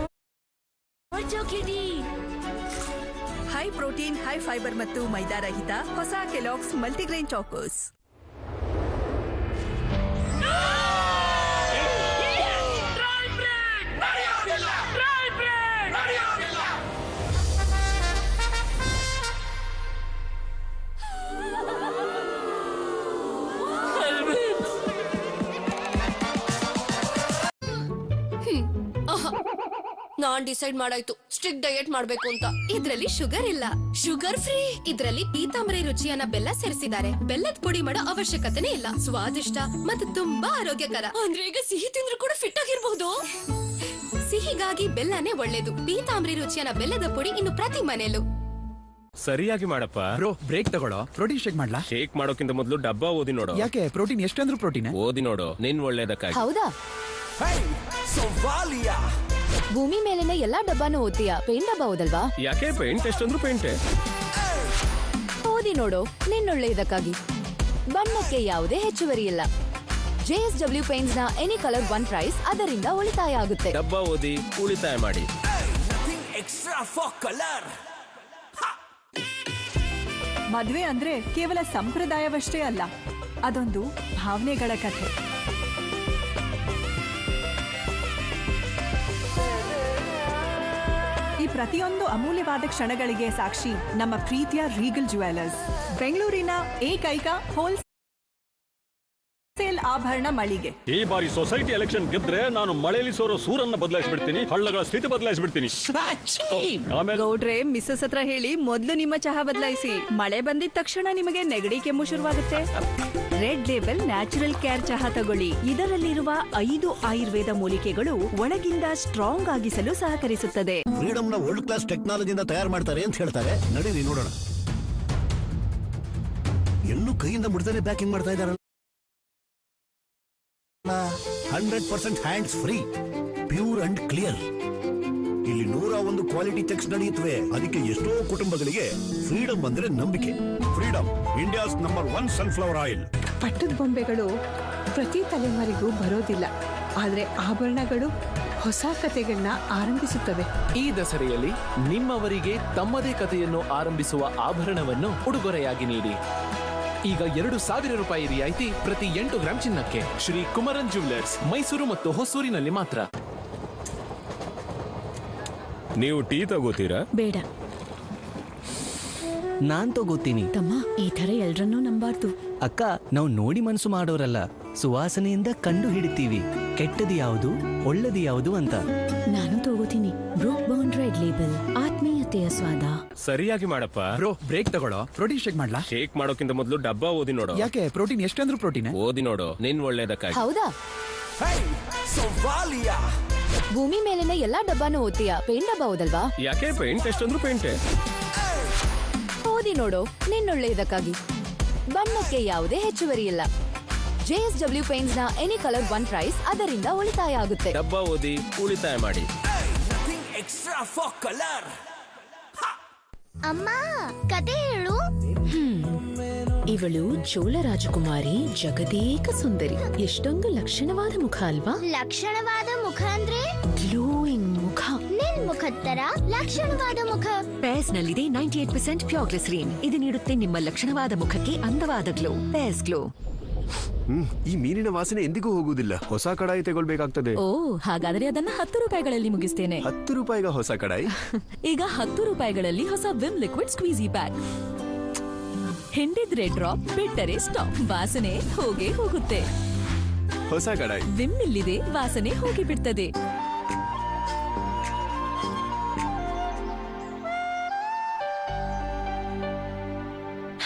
S5: Chocolatey.
S3: High protein, high fibre ಮತ್ತು ಮೈದಾ ರಹಿತ ಹೊಸ ಕೆಲಾಕ್ಸ್ ಮಲ್ಟಿಗ್ರೇನ್ ಚಾಕೋಸ್.
S11: ನಾನ್ ಡಿಸೈಡ್ ಮಾಡಾಯ್ತು, ಸ್ಟ್ರಿಕ್ಟ್ ಡಯಟ್ ಮಾಡ್ಬೇಕು ಅಂತ. ಇದ್ರಲ್ಲಿ ಶುಗರ್ ಇಲ್ಲ, ಶುಗರ್ ಫ್ರೀ. ಇದ್ರಲ್ಲಿ ಪೀತಾಂಬರಿ ರುಚಿಯನ್ನ ಬೆಲ್ಲ ಸೇರಿಸಿದ್ದಾರೆ. ಬೆಲ್ಲದ ಪುಡಿ ಮಾಡೋ ಅವಶ್ಯಕತೆನೇ ಇಲ್ಲ. ಸ್ವಾದಿಷ್ಟ ಮತ್ತು ತುಂಬಾ ಆರೋಗ್ಯಕರ. ಅಂದ್ರೆ ಈಗ ಸಿಹಿ ತಿಂದ್ರು ಕೂಡ ಫಿಟ್ ಆಗಿರ್ಬಹುದು. ಸಿಹಿಗಾಗಿ ಬೆಲ್ಲನೇ ಒಳ್ಳೇದು. ಪೀತಾಂಬರಿ ರುಚಿಯನ್ನ ಬೆಲ್ಲದ ಪುಡಿ ಇನ್ನು ಪ್ರತಿ ಮನೆಯಲ್ಲೂ.
S9: ಸರಿಯಾಗಿ ಮಾಡಪ್ಪ.
S2: ಬ್ರೋ, ಬ್ರೇಕ್ ತಗೊಳ್ಳೋ. ಪ್ರೋಟೀನ್ ಶೇಕ್ ಮಾಡ್ಲಾ?
S9: ಶೇಕ್ ಮಾಡೋಕ್ಕಿಂತ ಮೊದಲು ಡಬ್ಬ ಓದಿ ನೋಡು.
S2: ಯಾಕೆ? ಪ್ರೋಟೀನ್ ಎಷ್ಟಂದ್ರೂ ಪ್ರೋಟೀನ್
S9: ಓದಿ ನೋಡು, ನಿನ್ ಒಳ್ಳೇದಕ್ಕಾಗಿ.
S8: ಹೌದಾ? ಭೂಮಿ ಮೇಲಿನ ಎಲ್ಲಾ ಡಬ್ಬಾನು ಓದ್ತೀಯಾ? ಪೇಂಟ್ ಡಬ್ಬ ಓದಲ್ವಾ?
S9: ಯಾಕೆ? ಪೇಂಟ್ ಎಷ್ಟಂದ್ರೂ ಪೇಂಟೆ.
S8: ಓದಿ ನೋಡು ನಿನ್ನೊಳ್ಳೆಯದಕ್ಕಾಗಿ. ಬಣ್ಣಕ್ಕೆ ಯಾವುದೇ ಹೆಚ್ಚುವರಿ ಇಲ್ಲ. JSW ಪೇಂಟ್ಸ್ ನ ಎನಿ ಕಲರ್ ಒನ್ ಪ್ರೈಸ್, ಅದರಿಂದ ಉಳಿತಾಯ ಆಗುತ್ತೆ.
S9: ಡಬ್ಬ ಓದಿ ಉಳಿತಾಯ ಮಾಡಿ.
S16: ಮದ್ವೆ ಅಂದ್ರೆ ಕೇವಲ ಸಂಪ್ರದಾಯವಷ್ಟೇ ಅಲ್ಲ, ಅದೊಂದು ಭಾವನೆಗಳ ಕಥೆ. ಈ ಪ್ರತಿಯೊಂದು ಅಮೂಲ್ಯವಾದ ಕ್ಷಣಗಳಿಗೆ ಸಾಕ್ಷಿ ನಮ್ಮ ಪ್ರೀತಿಯ ರೀಗಲ್ ಜ್ಯುವೆಲರ್ಸ್, ಬೆಂಗಳೂರಿನ ಏಕೈಕ ಹೋಲ್ಸೇಲ್ ಆಭರಣ ಮಳಿಗೆ.
S6: ಈ ಬಾರಿ ಸೊಸೈಟಿ ಎಲೆಕ್ಷನ್ ಗೆದ್ರೆ ನಾನು ಮಳೆಯಲ್ಲಿ ಸೋರೋ ಸೂರನ್ನ ಬದಲಾಯಿಸ್ಬಿಡ್ತೀನಿ, ಹಳ್ಳಗಳ ಸ್ಥಿತಿ ಬದಲಾಯಿಸ್ಬಿಡ್ತೀನಿ.
S3: ಗೌಡ್ರೆ, ಮಿಸ್ಸಸ್ ಹತ್ರ ಹೇಳಿ ಮೊದಲು ನಿಮ್ಮ ಚಹಾ ಬದಲಾಯಿಸಿ. ಮಳೆ ಬಂದಿದ ತಕ್ಷಣ ನಿಮಗೆ ನೆಗಡಿ ಕೆಮ್ಮು ಶುರುವಾಗುತ್ತೆ. ರೆಡ್ ಲೇಬಲ್ ನ್ಯಾಚುರಲ್ ಕೇರ್ ಚಹಾ ತಗೊಳ್ಳಿ. ಇದರಲ್ಲಿರುವ 5 ಆಯುರ್ವೇದ ಮೂಲಿಕೆಗಳು ಒಳಗಿಂದ ಸ್ಟ್ರಾಂಗ್ ಆಗಿಸಲು ಸಹಕರಿಸುತ್ತದೆ.
S21: ಫ್ರೀಡಮ್ ನ ವರ್ಲ್ಡ್ ಕ್ಲಾಸ್ ಟೆಕ್ನಾಲಜಿಯಿಂದ ತಯಾರು ಮಾಡ್ತಾರೆ ಅಂತ ಹೇಳ್ತಾರೆ. ನಡೀರಿ ನೋಡೋಣ. ಎಲ್ಲೂ ಕೈಯಿಂದ ಮುಡ್ತಾನೆ ಪ್ಯಾಕಿಂಗ್ ಮಾಡ್ತಾ ಇದಾರೆ. 100% hands free, pure and clear. ಇಲ್ಲಿ 101 ಕ್ವಾಲಿಟಿ ಚೆಕ್ಸ್ ನಡೆಯುತ್ತವೆ. ಅದಕ್ಕೆ ಎಷ್ಟೋ ಕುಟುಂಬಗಳಿಗೆ ಫ್ರೀಡಮ್ ಅಂದ್ರೆ ನಂಬಿಕೆ. Freedom, India's number 1 sunflower oil.
S1: ಪಟ್ಟದ ಬೊಂಬೆಗಳು ಪ್ರತಿ ತಲೆಮಾರಿಗೂ ಬರೋದಿಲ್ಲ, ಆದ್ರೆ ಆಭರಣಗಳು ಹೊಸ ಕಥೆಗಳನ್ನ ಆರಂಭಿಸುತ್ತವೆ.
S10: ಈ ದಸರೆಯಲ್ಲಿ ನಿಮ್ಮವರಿಗೆ ತಮ್ಮದೇ ಕಥೆಯನ್ನು ಆರಂಭಿಸುವ ಆಭರಣವನ್ನು ಉಡುಗೊರೆಯಾಗಿ ನೀಡಿ. ಈಗ 2,000 ರೂಪಾಯಿ ರಿಯಾಯಿತಿ ಪ್ರತಿ 8 ಗ್ರಾಂ ಚಿನ್ನಕ್ಕೆ. ಶ್ರೀ ಕುಮರನ್ ಜ್ಯುವೆಲರ್ಸ್, ಮೈಸೂರು ಮತ್ತು ಹೊಸೂರಿನಲ್ಲಿ ಮಾತ್ರ.
S6: ನೀವು ಟೀ ತಗೋತೀರಾ?
S3: ಬೇಡ,
S23: ನಾನ್ ತಗೋತೀನಿ.
S3: ತಮ್ಮ, ಈ ತರ ಎಲ್ರನ್ನೂ ನಂಬಾರ್ದು.
S23: ಅಕ್ಕ, ನಾವು ನೋಡಿ ಮನಸ್ಸು ಮಾಡೋರಲ್ಲ, ಸುವಾಸನೆಯಿಂದ ಕಂಡು ಹಿಡಿತೀವಿ ಕೆಟ್ಟದು ಯಾವುದು ಒಳ್ಳೆದು ಯಾವುದು ಅಂತ.
S3: ನಾನು ತಗೋತೀನಿ ಬ್ರೂಕ್ ಬಾಂಡ್ ರೆಡ್ ಲೇಬಲ್, ಆತ್ಮೀಯತೆಯ ಸ್ವಾದ.
S9: ಸರಿಯಾಗಿ ಮಾಡಪ್ಪ.
S24: ಬ್ರೋ, ಬ್ರೇಕ್ ತಗೊಳ್ಳೋ. ಪ್ರೋಟೀನ್ ಶೇಕ್ ಮಾಡ್ಲಾ?
S9: ಶೇಕ್ ಮಾಡೋಕ್ಕಿಂತ ಮೊದಲು ಡಬ್ಬ ಓದಿ ನೋಡು.
S24: ಯಾಕೆ? ಪ್ರೋಟೀನ್ ಎಷ್ಟಂದ್ರೂ ಪ್ರೋಟೀನ್
S9: ಓದಿ ನೋಡು, ನಿನ್ ಒಳ್ಳೇದಕ್ಕಾಗಿ.
S8: ಹೌದಾ? ಭೂಮಿ ಮೇಲಿನ ಎಲ್ಲಾ ಡಬ್ಬಾನು ಓದ್ತೀಯಾ? ಪೇಂಟ್ ಡಬ್ಬ ಓದಲ್ವಾ?
S9: ಯಾಕೆ? ಪೇಂಟ್ ಎಷ್ಟಂದ್ರೂ ಪೇಂಟೆ.
S8: ಓದಿ ನೋಡು ನಿನ್ನೊಳ್ಳೆಯದಕ್ಕಾಗಿ. ಬಣ್ಣಕ್ಕೆ ಯಾವುದೇ ಹೆಚ್ಚುವರಿ ಇಲ್ಲ. JSW ಪೇಂಟ್ಸ್ ನ ಎನಿ ಕಲರ್ ಒನ್ ಪ್ರೈಸ್, ಅದರಿಂದ ಉಳಿತಾಯ ಆಗುತ್ತೆ.
S9: ಡಬ್ಬ ಓದಿ ಉಳಿತಾಯ ಮಾಡಿ.
S22: ಅಮ್ಮ, ಕತೆ ಹೇಳು.
S11: ಇವಳು ಚೋಳ ರಾಜಕುಮಾರಿ ಜಗದೇಕ ಸುಂದರಿ. ಎಷ್ಟೊಂದು ಲಕ್ಷಣವಾದ ಮುಖ ಅಲ್ವಾ?
S22: ಲಕ್ಷಣವಾದ ಮುಖ ಅಂದ್ರೆ
S11: ಗ್ಲೋಯಿಂಗ್ ಮುಖ.
S22: ನಿನ್ ಮುಖದ ತರ ಲಕ್ಷಣವಾದ ಮುಖ.
S7: ಪೇಸ್ ನಲ್ಲಿದೆ 98% ಪ್ಯೂರ್ ಗ್ಲಿಸರಿನ್. ಇದು ನೀಡುತ್ತೆ ನಿಮ್ಮ ಲಕ್ಷಣವಾದ ಮುಖಕ್ಕೆ ಅಂದವಾದ ಗ್ಲೋ. Phase glow.
S18: ಈ ಮೀನಿನ ವಾಸನೆ ಎಂದಿಗೂ ಹೋಗುವುದಿಲ್ಲ. ಹೊಸ ಕಡಾಯಿ ತಗೊಳ್ಬೇಕಾಗ್ತದೆ.
S5: ಓ, ಹಾಗಾದ್ರೆ ಅದನ್ನ 10 ರೂಪಾಯಿಗಳಲ್ಲಿ ಮುಗಿಸ್ತೇನೆ.
S18: 10 ರೂಪಾಯಿಗ ಹೊಸ ಕಡಾಯಿ?
S5: ಈಗ 10 ರೂಪಾಯಿಗಳಲ್ಲಿ ಹೊಸ ವಿಮ್ ಲಿಕ್ವಿಡ್ ಸ್ಕ್ವೀಜಿ ಬ್ಯಾಗ್. ಹಿಂಡಿದ್ರೆ ಡ್ರಾಪ್, ಬಿಟ್ಟರೆ ಸ್ಟಾಪ್. ವಾಸನೆ ಹೋಗೇ ಹೋಗುತ್ತೆ.
S18: ಹೊಸ ಕಡಾಯಿ
S5: ವಿಮ್ ಇಲ್ಲಿದೆ, ವಾಸನೆ ಹೋಗಿ ಬಿಡ್ತದೆ.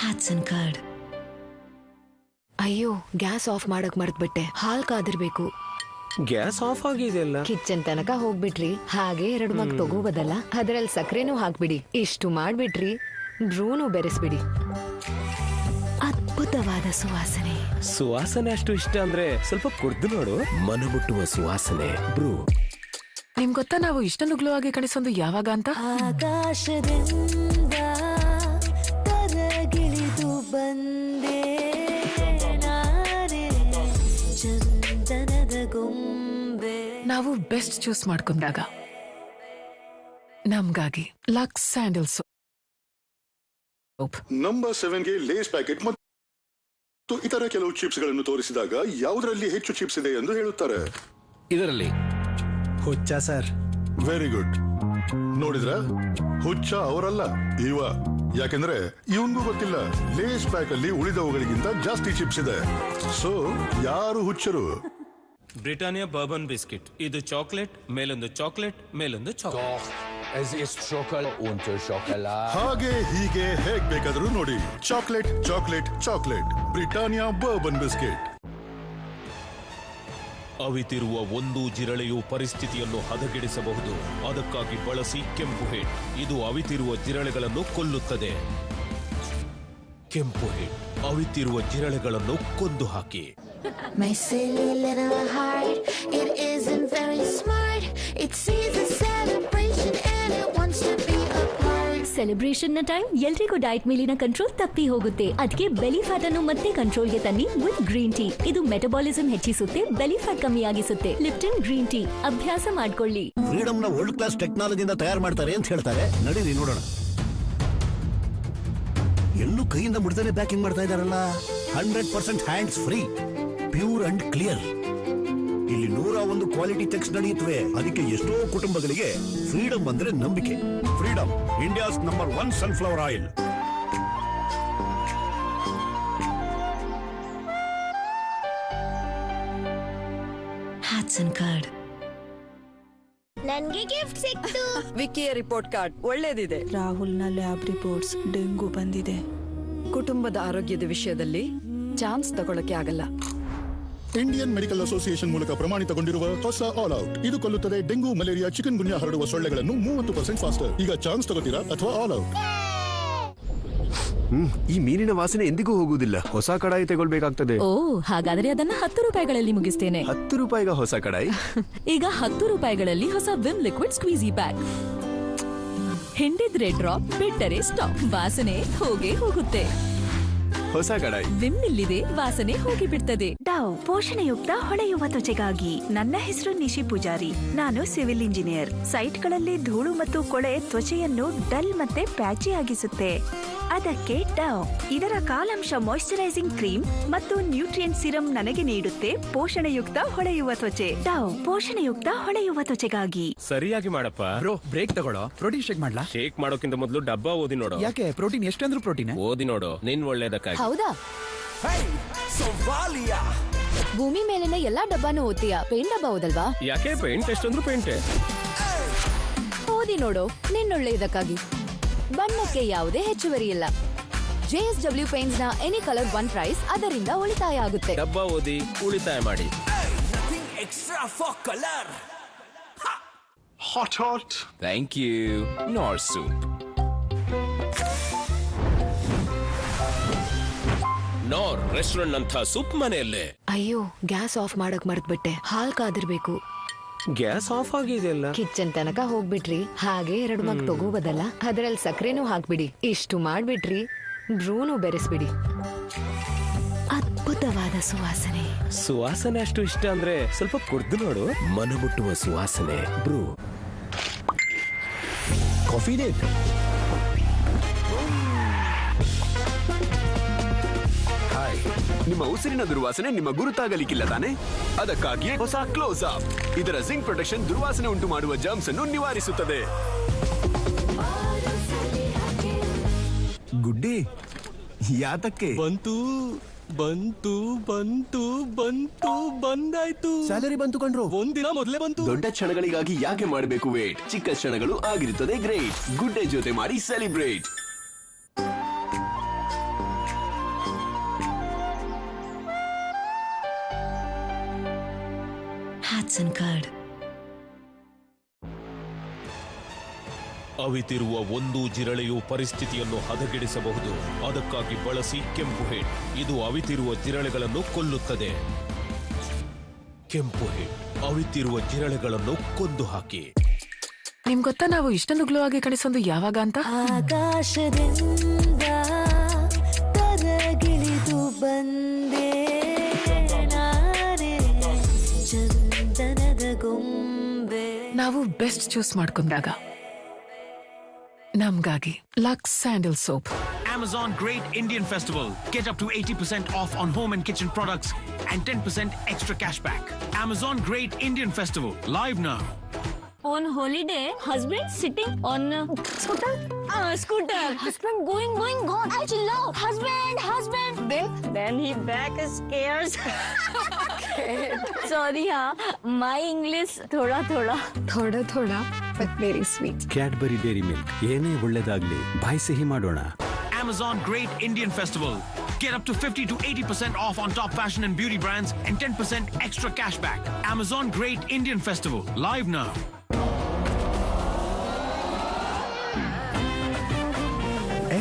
S7: ಹ್ಯಾಟ್ಸನ್ ಕಾರ್ಡ್. ಅಯ್ಯೋ, ಗ್ಯಾಸ್ ಆಫ್ ಮಾಡಕ್ ಮರ್ತ್ಬಿಟ್ಟೆ. ಹಾಲ್ ಕಾದಿರ್ಬೇಕು.
S9: ಗ್ಯಾಸ್ ಆಫ್ ಆಗಿದೆಯಲ್ಲ.
S7: ಕಿಚನ್ ತನಕ ಹೋಗ್ಬಿಟ್ರಿ, ಹಾಗೆ 2 ಮಗ್ ತಗೋಬೋದಲ್ಲ. ಅದ್ರಲ್ಲಿ ಸಕ್ಕರೆನೂ ಹಾಕ್ಬಿಡಿ. ಇಷ್ಟು ಮಾಡ್ಬಿಟ್ರಿ, ಬ್ರೂನು ಬೆರೆಸ್ಬಿಡಿ. ಅದ್ಭುತವಾದ ಸುವಾಸನೆ.
S9: ಸುವಾಸನೆ ಅಷ್ಟು ಇಷ್ಟ ಅಂದ್ರೆ ಸ್ವಲ್ಪ ಕುಡ್ದು ನೋಡು. ಮನಮುಟ್ಟುವ ಸುವಾಸನೆ ಬ್ರೂ.
S20: ನಿಮ್ ಗೊತ್ತಾ ನಾವು ಇಷ್ಟೊಂದು ಗ್ಲೋ ಆಗಿ ಕಾಣಿಸೋದು ಯಾವಾಗ ಅಂತ?
S5: ಆಕಾಶದಿಂದ ಕರಗಿಳಿದು ಬಂದೆ ಚಂದನದ ಗೊಂಬೆ.
S20: ನಾವು ಬೆಸ್ಟ್ ಚೂಸ್ ಮಾಡ್ಕೊಂಡಾಗ ನಮ್ಗಾಗಿ ಲಕ್ಸ್ ಸ್ಯಾಂಡಲ್ಸ್.
S12: ನಂಬರ್ 7ಗೆ ಲೇಸ್ ಪ್ಯಾಕೆಟ್ ಮತ್ತು ಇತರ ಕೆಲವು ಚಿಪ್ಸ್ ಗಳನ್ನು ತೋರಿಸಿದಾಗ ಯಾವುದರಲ್ಲಿ ಹೆಚ್ಚು ಚಿಪ್ಸ್ ಇದೆ ಎಂದು ಹೇಳುತ್ತಾರೆ.
S9: ಇದರಲ್ಲಿ
S21: ಹುಚ್ಚ ಸರ್.
S12: Very good. ನೋಡಿದ್ರ, ಹುಚ್ಚ ಅವರಲ್ಲ, ಇವ. ಯಾಕೆಂದ್ರೆ ಇವನ್ಗೂ ಗೊತ್ತಿಲ್ಲ ಲೇಸ್ ಪ್ಯಾಕ್ ಅಲ್ಲಿ ಉಳಿದವುಗಳಿಗಿಂತ ಜಾಸ್ತಿ ಚಿಪ್ಸ್ ಇದೆ. ಸೊ ಯಾರು ಹುಚ್ಚರು?
S9: Britannia Bourbon biscuit. ಇದು ಚಾಕ್ಲೇಟ್ ಮೇಲೊಂದು ಚಾಕ್ಲೇಟ್ ಮೇಲೊಂದು ಚಾಕ್ಲೇಟ್.
S12: ಹಾಗೆ ಹೀಗೆ ಹೇಗ್ ಬೇಕಾದ್ರೂ ನೋಡಿ. Chocolate chocolate chocolate, Britannia Bourbon biscuit.
S4: ಅವಿತಿರುವ ಒಂದು ಜಿರಳೆಯು ಪರಿಸ್ಥಿತಿಯನ್ನು ಹದಗೆಡಿಸಬಹುದು. ಅದಕ್ಕಾಗಿ ಬಳಸಿ ಕೆಂಪು ಹಿಟ್. ಇದು ಅವಿತಿರುವ ಜಿರಳೆಗಳನ್ನು ಕೊಲ್ಲುತ್ತದೆ. ಕೆಂಪು ಹಿಟ್ ಅವಿತಿರುವ ಜಿರಳೆಗಳನ್ನು ಕೊಂದು ಹಾಕಿ.
S22: My silly little heart, it isn't very smart. It sees a celebration and it wants to be a part.
S5: Celebration ನ ಟೈಮ್ ಎಲ್ರಿಗೂ ಡಯಟ್ ಮೇಲಿನ ಕಂಟ್ರೋಲ್ ತಪ್ಪಿ ಹೋಗುತ್ತೆ. ಅದಕ್ಕೆ ಬೆಲಿ ಫ್ಯಾಟ್ ಅನ್ನು ಮತ್ತೆ ಕಂಟ್ರೋಲ್ಗೆ ತನ್ನಿ ವಿತ್ ಗ್ರೀನ್ ಟೀ. ಇದು ಮೆಟಬಾಲಿಸಂ ಹೆಚ್ಚಿಸುತ್ತೆ, ಬೆಲಿ ಫ್ಯಾಟ್ ಕಮ್ಮಿ ಆಗಿಸುತ್ತೆ. ಲಿಪ್ಟನ್ ಗ್ರೀನ್ ಟೀ ಅಭ್ಯಾಸ ಮಾಡ್ಕೊಳ್ಳಿ.
S21: ಫ್ರೀಡಮ್ ನ ವರ್ಲ್ಡ್ ಕ್ಲಾಸ್ ಟೆಕ್ನಾಲಜಿಯಿಂದ ತಯಾರು ಮಾಡ್ತಾರೆ ಅಂತ ಹೇಳ್ತಾರೆ. ನಡೀರಿ ನೋಡೋಣ. ಎಲ್ಲೂ ಕೈಯಿಂದ ಮುಡ್ತಾನೆ ಪ್ಯಾಕಿಂಗ್ ಮಾಡ್ತಾ ಇದಾರಲ್ಲ. 100% hands free, pure and clear. ಇಲ್ಲಿ 101 ಕ್ವಾಲಿಟಿ ಚೆಕ್ಸ್ ನಡೆಯುತ್ತವೆ. ಅದಕ್ಕೆ ಎಷ್ಟೋ ಕುಟುಂಬಗಳಿಗೆ ಫ್ರೀಡಮ್ ಅಂದ್ರೆ ನಂಬಿಕೆ. Freedom, India's number 1 sunflower oil.
S7: Hatsun card.
S14: ನನ್ಗೆ ಗಿಫ್ಟ್ ಸಿಕ್ತು.
S15: ವಿಕಿಯ ರಿಪೋರ್ಟ್ ಕಾರ್ಡ್ ಒಳ್ಳೇದಿದೆ.
S17: ರಾಹುಲ್ನ ಲ್ಯಾಬ್ ರಿಪೋರ್ಟ್ಸ್ ಡೆಂಗು ಬಂದಿದೆ.
S15: ಕುಟುಂಬದ ಆರೋಗ್ಯದ ವಿಷಯದಲ್ಲಿ ಚಾನ್ಸ್ ತಗೊಳ್ಳಕ್ಕೆ ಆಗಲ್ಲ.
S12: ಇಂಡಿಯನ್ ಮೆಡಿಕಲ್ ಅಸೋಸಿಯೇಷನ್ ಮೂಲಕ ಪ್ರಮಾಣಿತಗೊಂಡಿರುವ ಹೊಸ ಆಲ್ ಔಟ್. ಇದು ಕೊಲ್ಲುತ್ತದೆ ಡೆಂಗು, ಮಲೇರಿಯಾ, ಚಿಕನ್ ಗುನ್ಯಾ ಹರಡುವ ಸೊಳ್ಳೆಗಳನ್ನು 30% ಫಾಸ್ಟರ್. ಈಗ ಚಾನ್ಸ್ ತಗೋತೀರಾ ಅಥವಾ ಆಲ್ ಔಟ್?
S18: ಈ ಮೀನಿನ ವಾಸನೆ ಎಂದಿಗೂ ಹೋಗುವುದಿಲ್ಲ. ಹೊಸ ಕಡಾಯಿ ತಗೊಳ್ಬೇಕಾಗ್ತದೆ.
S19: ಓ, ಹಾಗಾದ್ರೆ ಅದನ್ನ 10 ರೂಪಾಯಿಗಳಲ್ಲಿ ಮುಗಿಸ್ತೇನೆ.
S18: 10 ರೂಪಾಯಿಗ ಹೊಸ ಕಡಾಯಿ?
S19: ಈಗ 10 ರೂಪಾಯಿಗಳಲ್ಲಿ ಹೊಸ ವಿಮ್ ಲಿಕ್ವಿಡ್ ಸ್ಕ್ವೀಜಿ ಬ್ಯಾಗ್. ಹಿಂಡಿದ್ರೆ ಡ್ರಾಪ್, ಬಿಟ್ಟರೆ ಸ್ಟಾಪ್. ವಾಸನೆ ಹೋಗೇ ಹೋಗುತ್ತೆ.
S18: ಹೊಸ ಕಡಾಯಿ
S19: ವಿಮ್ ಇಲ್ಲಿದೆ, ವಾಸನೆ ಹೋಗಿ ಬಿಡ್ತದೆ.
S25: ಡವ್ ಪೋಷಣೆಯುಕ್ತ ಹೊಳೆಯುವ ತ್ವಚೆಗಾಗಿ. ನನ್ನ ಹೆಸರು ನಿಶಿ ಪೂಜಾರಿ. ನಾನು ಸಿವಿಲ್ ಇಂಜಿನಿಯರ್. ಸೈಟ್ಗಳಲ್ಲಿ ಧೂಳು ಮತ್ತು ಕೊಳೆ ತ್ವಚೆಯನ್ನು ಡಲ್ ಮತ್ತೆ ಪ್ಯಾಚಿ ಆಗಿಸುತ್ತೆ. ಅದಕ್ಕೆ ಡವ್ ಇದರ ಕಾಲಾಂಶ ಮಾಯಿಶ್ಚರೈಸಿಂಗ್ ಕ್ರೀಮ್ ಮತ್ತು ನ್ಯೂಟ್ರಿಯೆಂಟ್ ಸಿರಮ್ ನನಗೆ ನೀಡುತ್ತೆ ಪೋಷಣೆಯುಕ್ತ ಹೊಳೆಯುವ ತ್ವಚೆ. ಡವ್ ಪೋಷಣೆಯುಕ್ತ ಹೊಳೆಯುವ ತ್ವಚೆಗಾಗಿ.
S9: ಸರಿಯಾಗಿ ಮಾಡಪ್ಪ.
S24: ಬ್ರೋ, ಬ್ರೇಕ್ ತಗೊಳ್ಳೋ. ಪ್ರೋಟೀನ್ ಶೇಕ್ ಮಾಡ್ಲಾ?
S9: ಶೇಕ್ ಮಾಡೋಕ್ಕಿಂತ ಮೊದಲು ಡಬ್ಬಾ ಓದಿ ನೋಡು.
S24: ಯಾಕೆ? ಪ್ರೋಟೀನ್ ಎಷ್ಟಂದ್ರೂ ಪ್ರೋಟೀನ್
S9: ಓದಿ ನೋಡು, ನಿನ್ ಒಳ್ಳೇದಕ್ಕಾಗಿ.
S11: ಹೌದಾ? ಭೂಮಿ ಮೇಲಿನ ಎಲ್ಲಾ ಡಬ್ಬಾನು ಓದ್ತೀಯಾ? ಪೇಂಟ್ ಡಬ್ಬಾ ಓದಲ್ವಾ?
S9: ಯಾಕೆ? ಪೇಂಟ್ ಎಷ್ಟಂದ್ರೂ ಪೇಂಟೆ.
S11: ಓದಿ ನೋಡು, ನಿನ್ನೊಳ್ಳೆಯದಕ್ಕಾಗಿ. ಬಣ್ಣಕ್ಕೆ ಯಾವುದೇ ಹೆಚ್ಚುವರಿ ಇಲ್ಲ. JSW ಪೇಂಟ್ಸ್ ನ ಎನಿ ಕಲರ್ 1 ಪ್ರೈಸ್, ಅದರಿಂದ ಉಳಿತಾಯ ಆಗುತ್ತೆ.
S9: ಡಬ್ಬಾ ಓದಿ ಉಳಿತಾಯ ಮಾಡಿ.
S26: Extra for colour.
S9: Hot. Thank you. Knorr soup. Knorr restaurant ಅಂತ ಸೂಪ್ ಮನೆಯಲ್ಲೇ.
S7: ಅಯ್ಯೋ, ಗ್ಯಾಸ್ ಆಫ್ ಮಾಡಕ್ ಮರ್ತ್ಬಿಟ್ಟೆ. ಹಾಲ್ ಕಾದಿರ್ಬೇಕು.
S9: ಗ್ಯಾಸ್ ಆಫ್ ಆಗಿದೆಯಲ್ಲ.
S7: ಕಿಚನ್ ತನಕ ಹೋಗ್ಬಿಟ್ರಿ. ಹಾಗೆ 2 ಮಗ್ ತಗೋಬೋದಲ್ಲ. ಅದ್ರಲ್ಲಿ ಸಕ್ಕರೆನೂ ಹಾಕ್ಬಿಡಿ. ಇಷ್ಟು ಮಾಡ್ಬಿಟ್ರಿ, ಬ್ರೂನು ಬೆರೆಸ್ಬಿಡಿ. ಅದ್ಭುತವಾದ ಸುವಾಸನೆ.
S9: ಸುವಾಸನೆ ಅಷ್ಟು ಇಷ್ಟ ಅಂದ್ರೆ ಸ್ವಲ್ಪ ಕುಡ್ದು ನೋಡು. ಮನಮುಟ್ಟುವ ಸುವಾಸನೆ. ಬ್ರೂ. Coffee date.
S18: ನಿಮ್ಮ ಉಸಿರಿನ ದುರ್ವಾಸನೆ ನಿಮ್ಮ ಗುರುತಾಗಲಿಕ್ಕಿಲ್ಲ ತಾನೆ? ಅದಕ್ಕಾಗಿಯೇ ಹೊಸ ಕ್ಲೋಸ್ ಅಪ್. ಇದರ ಜಿಂಕ್ ಪ್ರೊಟೆಕ್ಷನ್ ದುರ್ವಾಸನೆ ಉಂಟು ಮಾಡುವ ಜರ್ಮ್ಸ್ ಅನ್ನು ನಿವಾರಿಸುತ್ತದೆ.
S21: ಗುಡ್ಡಿ, ಯಾತಕ್ಕೆ
S9: ಬಂತು ಬಂತು ಬಂತು ಬಂತು ಬಂದಾಯ್ತು.
S21: ಸ್ಯಾಲರಿ ಬಂತು ಕಂಡ್ರು.
S9: ಒಂದಿನ ಮೊದಲೇ ಬಂತು.
S18: ದೊಡ್ಡ ಕ್ಷಣಗಳಿಗಾಗಿ ಯಾಕೆ ಮಾಡಬೇಕು ವೇಟ್? ಚಿಕ್ಕ ಕ್ಷಣಗಳು ಆಗಿರುತ್ತದೆ ಗ್ರೇಟ್. ಗುಡ್ ಡೇ ಜೊತೆ ಮಾಡಿ ಸೆಲಿಬ್ರೇಟ್.
S7: ಹ್ಯಾಟ್ಸನ್ ಕಾರ್ಡ್.
S4: ಅವಿತಿರುವ ಒಂದು ಜಿರಳೆಯು ಪರಿಸ್ಥಿತಿಯನ್ನು ಹದಗೆಡಿಸಬಹುದು. ಅದಕ್ಕಾಗಿ ಬಳಸಿ ಕೆಂಪು ಹೆಡ್. ಇದು ಅವಿತಿರುವ ಜಿರಳೆಗಳನ್ನು ಕೊಲ್ಲುತ್ತದೆ. ಕೆಂಪು ಹೆಡ್ ಅವಿತಿರುವ ಜಿರಳೆಗಳನ್ನು ಕೊಂದು ಹಾಕಿ.
S20: ನಿಮ್ ಗೊತ್ತಾ ನಾವು ಇಷ್ಟೊಂದು ಗ್ಲೋ ಆಗಿ ಕಾಣಿಸೋದು ಯಾವಾಗ ಅಂತ?
S14: ಆಕಾಶದಿಂದ ಕರಗಿಳಿದು ಬಂದೆ ನಾನೇ ಚಂದನದ ಗೊಂಬೆ.
S20: ನಾವು ಬೆಸ್ಟ್ ಚೂಸ್ ಮಾಡ್ಕೊಂಡಾಗ ನಮ್ಗಾಗಿ Lux sandal soap.
S27: Amazon Great Indian Festival. Get up to 80% off on home and kitchen products and 10% extra cashback. Amazon Great Indian Festival. Live now.
S5: On holiday, husband sitting on scooter. Scooter. Husband going, gone. I chillo. Husband. Then he back scares. Sorry, my English thoda, but very sweet.
S13: Cadbury dairy milk. ಏನೇ ಒಳ್ಳೆದಾಗ್ಲಿ ಬಾಯಿ ಸಿಹಿ ಮಾಡೋಣ.
S27: Amazon Great Indian Festival. Get up to 50 to 80% off on top fashion and beauty brands and 10% extra cashback. Amazon Great Indian Festival. Live now.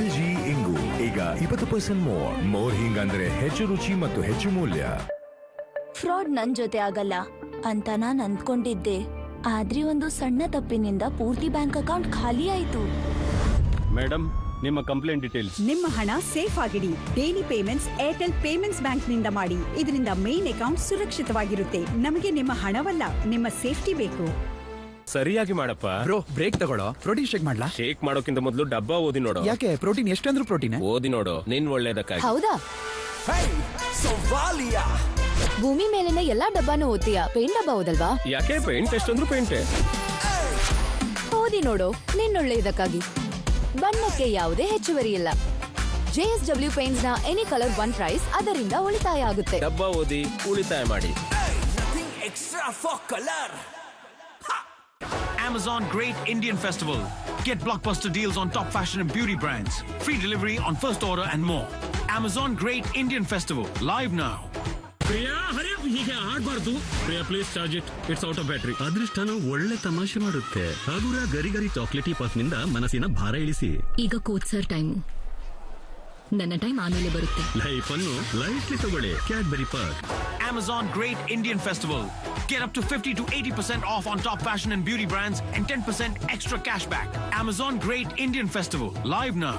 S28: LG ಇಂಗು ಈಗ 20% more ಹಿಂಗಂದ್ರೆ ಹೆಚ್ಚು ರುಚಿ ಮತ್ತು ಹೆಚ್ಚು ಮೂಲ್ಯ.
S8: ಫ್ರಾಡ್ ನನ್ ಜೊತೆ ಆಗಲ್ಲ ಅಂತ ನಾನ್ ಅಂದ್ಕೊಂಡಿದ್ದೆ. ಆದ್ರೆ ಒಂದು ಸಣ್ಣ ತಪ್ಪಿನಿಂದ ಪೂರ್ತಿ ಬ್ಯಾಂಕ್ ಅಕೌಂಟ್ ಖಾಲಿ ಆಯ್ತು.
S1: ಮೇಡಮ್, ನಿಮ್ಮ ಕಂಪ್ಲೇಂಟ್ ಡೀಟೇಲ್ಸ್.
S2: ನಿಮ್ಮ ಹಣ ಸೇಫ್ ಆಗಿಡಿ. Daily payments Airtel payments bank ನಿಂದ ಮಾಡಿ. ಇದರಿಂದ ಮೇನ್ ಅಕೌಂಟ್ ಸುರಕ್ಷಿತವಾಗಿರುತ್ತೆ. ನಮಗೆ ನಿಮ್ಮ ಹಣವಲ್ಲ, ನಿಮ್ಮ ಸೇಫ್ಟಿ ಬೇಕು.
S9: ಸರಿಯಾಗಿ ಮಾಡಪ್ಪ.
S24: ಬ್ರೋ, ಬ್ರೇಕ್ ತಗೊಳ್ಳೋ. ಪ್ರೋಟೀನ್ ಶೇಕ್ ಮಾಡ್ಲಾ?
S9: ಶೇಕ್ ಮಾಡೋಕ್ಕಿಂತ ಮೊದಲು ಡಬ್ಬಾ ಓದಿ ನೋಡು.
S24: ಯಾಕೆ? ಪ್ರೋಟೀನ್ ಎಷ್ಟಂದ್ರೂ ಪ್ರೋಟೀನ್
S9: ಓದಿ ನೋಡು, ನಿನ್ ಒಳ್ಳೇದಕ್ಕಾಗಿ.
S11: ಹೌದಾ? ಭೂಮಿ ಮೇಲಿನ ಎಲ್ಲಾ ಡಬ್ಬಾನು ಓದ್ತೀಯ, ಪೇಂಟ್ ಡಬ್ಬಾ ಓದಲ್ವಾ?
S9: ಯಾಕೆ? ಪೇಂಟ್ ಎಷ್ಟಂದ್ರೂ ಪೇಂಟೆ.
S11: ಓದಿ ನೋಡು, ನಿನ್ನೊಳ್ಳೆಯದಕ್ಕಾಗಿ. ಬಣ್ಣಕ್ಕೆ ಯಾವುದೇ ಹೆಚ್ಚುವರಿ ಇಲ್ಲ. JSW ಪೇಂಟ್ಸ್ ನ ಎನಿ ಕಲರ್ ಒನ್ ಪ್ರೈಸ್, ಅದರಿಂದ ಉಳಿತಾಯ ಆಗುತ್ತೆ.
S9: ಡಬ್ಬಾ ಓದಿ ಉಳಿತಾಯ ಮಾಡಿ.
S26: Extra for color.
S27: Amazon Great Indian Festival. Get blockbuster deals on top fashion and beauty brands. Free delivery on first order and more. Amazon Great Indian Festival. Live now.
S3: Priya, Hari ಹೀಗೆ ಆಡ್ಬಾರ್ದು. Priya, please charge it. It's out of battery. ಅದೃಷ್ಟನು ಒಳ್ಳೆ ತಮಾಷೆ ಮಾಡುತ್ತೆ. ಹಗುರ ಗರಿ ಗರಿ chocolatey pass ನಿಂದ ಮನಸ್ಸಿನ ಭಾರ ಇಳಿಸಿ.
S5: ಈಗ ಕೋಚರ್ ಟೈಮು. ನನ್ನ ಟೈಮ್ ಆಮೇಲೆ ಬರುತ್ತೆ.
S3: ಲೈಫ್ ಅನ್ನು ಲೈಟ್ಲಿ ತಗೊಳ್ಳಿ. Cadbury park.
S27: Amazon Great Indian Festival. Get up to 50 to 80% off on top fashion and beauty brands and 10% extra cash back. Amazon Great Indian Festival. Live now.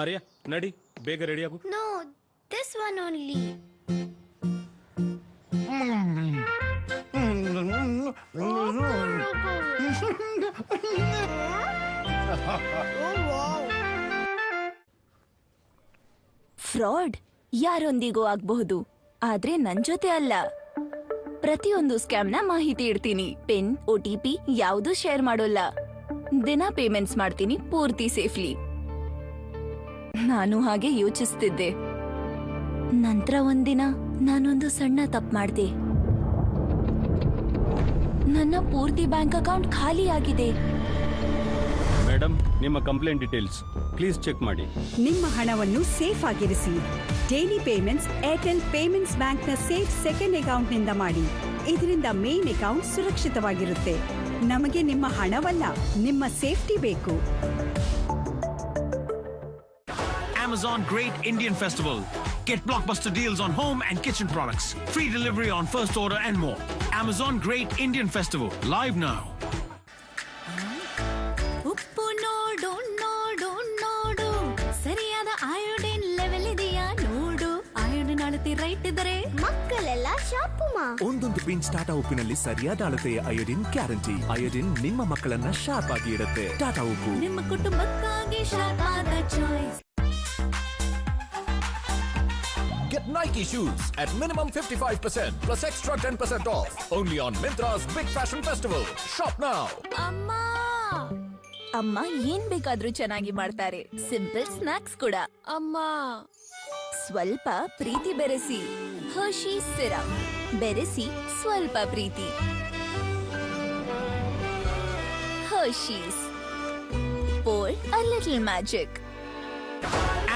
S9: ಆರ್ಯ, ನಡಿ, ಬೇಗ ready ಆಗು.
S14: No, this one only.
S8: Fraud ಯಾರೊಂದಿಗೂ ಆಗಬಹುದು, ಆದ್ರೆ ನನ್ ಜೊತೆ ಅಲ್ಲ. ಪ್ರತಿಯೊಂದು ಸ್ಕ್ಯಾಮ್ನ ಮಾಹಿತಿ ಇಡ್ತೀನಿ. ಪಿನ್, OTP ಯಾವುದು ಶೇರ್ ಮಾಡೋಲ್ಲ. ದಿನ ಪೇಮೆಂಟ್ಸ್ ಮಾಡ್ತೀನಿ ಪೂರ್ತಿ ಸೇಫ್ಲಿ. ನಾನು ಹಾಗೆ ಯೋಚಿಸ್ತಿದ್ದೆ. ನಂತರ ಒಂದಿನ ನಾನೊಂದು ಸಣ್ಣ ತಪ್ಪು ಮಾಡಿದೆ. ನನ್ನ ಪೂರ್ತಿ ಬ್ಯಾಂಕ್ ಅಕೌಂಟ್ ಖಾಲಿ ಆಗಿದೆ.
S1: ಮೇಡಮ್, ನಿಮ್ಮ ಕಂಪ್ಲೇಂಟ್ ಡೀಟೇಲ್ಸ್ ಪ್ಲೀಸ್ ಚೆಕ್ ಮಾಡಿ.
S2: ನಿಮ್ಮ ಹಣವನ್ನು ಸೇಫ್ ಆಗಿರಿಸಿ. Daily payments Airtel payments bank ನ ಸೇಫ್ ಸೆಕೆಂಡ್ ಅಕೌಂಟ್ ನಿಂದ ಮಾಡಿ. ಇದರಿಂದ ಮೇನ್ ಅಕೌಂಟ್ ಸುರಕ್ಷಿತವಾಗಿರುತ್ತೆ. ನಮಗೆ ನಿಮ್ಮ ಹಣವಲ್ಲ, ನಿಮ್ಮ ಸೇಫ್ಟಿ ಬೇಕು.
S27: Amazon Great Indian Festival. Get blockbuster deals on home and kitchen products. Free delivery on first order and more. Amazon Great Indian Festival. Live now.
S14: ಉಪ್ಪು ನೋಡು ನೋಡು ನೋಡು, ಸರಿಯಾದ ಅಯೋಡಿನ್ ಲೆವೆಲ್ ಇದೆಯಾ ನೋಡು. ಅಯೋಡಿನ್ ಅಳತೆ ರೈಟ್ ಇದ್ದರೆ ಮಕ್ಕಳೆಲ್ಲ ಶಾಪು ಮಾ.
S6: ಒಂದೊಂದು ಪಿಂಚ್ ಟಾಟಾ ಉಪ್ಪಿನಲ್ಲಿ ಸರಿಯಾದ ಅಳತೆಯ ಅಯೋಡಿನ್ ಗ್ಯಾರಂಟಿ. ಅಯೋಡಿನ್ ನಿಮ್ಮ ಮಕ್ಕಳನ್ನ ಶಾರ್ಪ್ ಆಗಿ ಇಡುತ್ತೆ. ಟಾಟಾ ಉಪ್ಪು,
S14: ನಿಮ್ಮ ಕುಟುಂಬಕ್ಕಾಗಿ ಶಾರ್ಪ್ ಆದ choice.
S10: Get Nike shoes at minimum 55% plus extra 10% off. Only on Myntra's Big Fashion Festival. Shop now.
S8: ಅಮ್ಮ ಏನ್ ಬೇಕಾದ್ರೂ ಚೆನ್ನಾಗಿ ಮಾಡ್ತಾರೆ. ಸಿಂಪಲ್ ಸ್ನಾಕ್ಸ್ ಕೂಡ. ಅಮ್ಮ ಸ್ವಲ್ಪ ಪ್ರೀತಿ ಬೆರೆಸಿ. ಹರ್ಷಿ ಸಿರಪ್ ಬೆರೆಸಿ ಸ್ವಲ್ಪ ಪ್ರೀತಿ. Hershey's. Pour a little magic.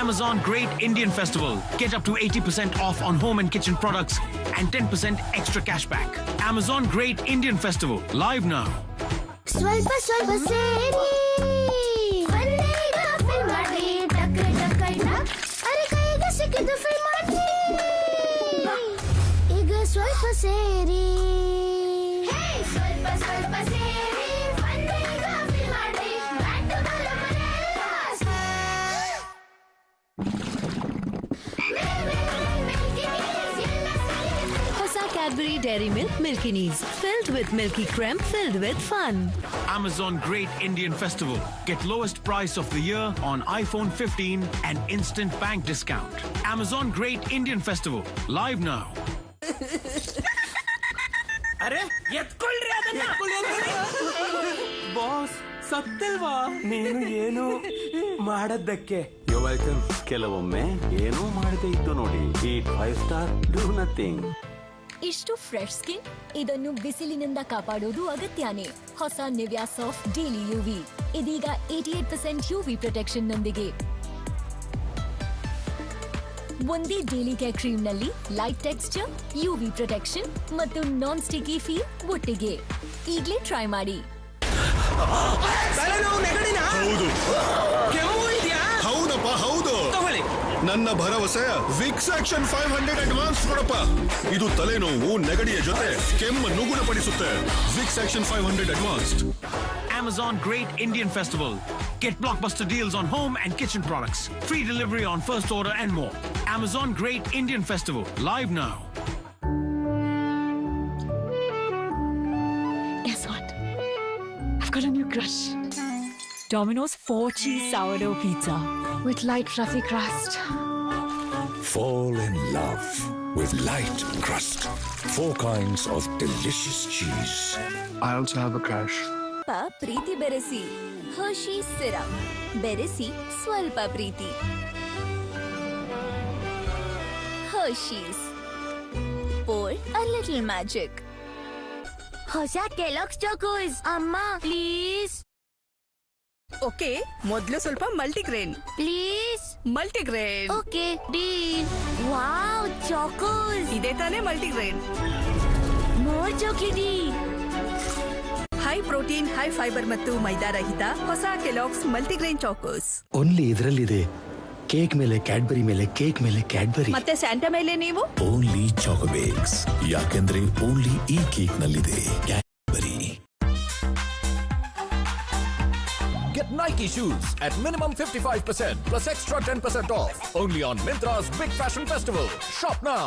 S27: Amazon Great Indian Festival. Get up to 80% off on home and kitchen products and 10% extra cash back. Amazon Great Indian Festival. Live now.
S14: ಸ್ವಲ್ಪ ಸ್ವಲ್ಪ ಸೇರಿ ಒಂದೇಗ fill ಮಾಡಿ. ಟಕ್ ಟಕ್ ಟಕ್, ಅರೆ ಕೈಗೆ ಸಿಕ್ಕಿದ್ದು ಫಿಲ್ ಮಾಡಿ. ಈಗ ಸ್ವಲ್ಪ ಸೇರಿ. ಸ್ವಲ್ಪ ಸ್ವಲ್ಪ ಸೇರಿ ಒಂದೇಗ ಫಿಲ್ ಮಾಡಿ. ಬ್ಯಾಂಡು ಬಲ ಮನೆಯಲ್ಲ.
S5: ಹೊಸ Cadbury Dairy Milk milkiness, filled with milky cream, filled with fun.
S27: Amazon Great Indian Festival. Get lowest price of the year on iPhone 15 and instant bank discount. Amazon Great Indian Festival. Live now.
S26: ಅರೆ ಎತ್ಕೊಳ್ರಿ ಅದನ್ನ. Boss ಸತ್ತಲ್ವಾ ನೀನು ಏನು ಮಾಡದ್ದಕ್ಕೆ?
S13: ಕೆಲವೊಮ್ಮೆ ಏನೂ ಮಾಡದೇ ಇದ್ದು ನೋಡಿ. ಈಟ್ 5 star, do nothing.
S5: ಇಷ್ಟು ಫ್ರೆಶ್ ಸ್ಕಿನ್, ಇದನ್ನು ಬಿಸಿಲಿನಿಂದ ಕಾಪಾಡೋದು ಅಗತ್ಯನೇ. ಹೊಸ ನಿವ್ಯಾ ಸಾಫ್ಟ್ ಡೈಲಿ ಯುವಿ ಇದೀಗ 88% UV ಪ್ರೊಟೆಕ್ಷನ್ ನೊಂದಿಗೆ. ಒಂದೇ ಡೈಲಿ ಕೇರ್ ಕ್ರೀಮ್ ನಲ್ಲಿ ಲೈಟ್ ಟೆಕ್ಸ್ಚರ್, UV ಪ್ರೊಟೆಕ್ಷನ್ ಮತ್ತು ನಾನ್ ಸ್ಟಿಕಿ ಫೀಲ್ ಒಟ್ಟಿಗೆ. ಈಗಲೇ ಟ್ರೈ ಮಾಡಿ.
S12: ಹೌದು, ಹೌದಪ್ಪ, ಹೌದು. ನನ್ನ ಭರವಸೆ ವಿಕ್ಸ್ ಆಕ್ಷನ್ 500 ಅಡ್ವಾನ್ಸ್ ಕೊಡಪ್ಪ. ಇದು ತಲೆನೋವು, ನೆಗಡಿಯ ಜೊತೆ ಕೆಮ್ಮನ್ನು ಗುಣಪಡಿಸುತ್ತೆ. Vicks action 500 advanced.
S27: Amazon Great Indian Festival. Get blockbuster deals on home and kitchen products. Free delivery on first order and more. Amazon Great Indian Festival. Live now.
S15: Guess what? I've got a new crush. Domino's 4-cheese sourdough pizza. With light fluffy crust.
S28: Fall in love with light crust. 4 kinds of delicious cheese.
S16: I also have a crush.
S8: ಪ್ರೀತಿ ಬೆರೆಸಿ Hershey syrup ಬೆರೆಸಿ ಸ್ವಲ್ಪ ಪ್ರೀತಿ. Hershey's pour a little magic.
S14: ಹೊಸ Kellogg's Chocos ಅಮ್ಮ please.
S2: Okay, ಮೊದಲು ಸ್ವಲ್ಪ multigrain
S14: please.
S2: Multigrain.
S14: Okay deal. Wow Chocos.
S2: ಇದೇ ತಾನೇ multigrain.
S14: More chocolatey.
S2: High protein, high fibre ಮತ್ತು ಮೈದಾ ರಹಿತ ಹೊಸ ಕೆಲಾಕ್ಸ್ ಮಲ್ಟಿಗ್ರೇನ್ ಚಾಕೋಸ್.
S17: ಓನ್ಲಿ ಇದರಲ್ಲಿದೆ ಕೇಕ್ ಮೇಲೆ ಕ್ಯಾಡ್ಬರಿ ಮೇಲೆ ಕೇಕ್ ಮೇಲೆ ಕ್ಯಾಡ್ಬರಿ
S2: ಮತ್ತೆ ಸ್ಯಾಂಟಾ ಮೇಲೆ ನೀವು
S4: ಓನ್ಲಿ ಚಾಕೋಬೇಕ್ಸ್, ಯಾಕೆಂದ್ರೆ ಓನ್ಲಿ ಈ ಕೇಕ್ ನಲ್ಲಿದೆ Cadbury.
S10: Get Nike shoes at minimum 55% plus extra 10% off. Only on Myntra's Big Fashion Festival. Shop now.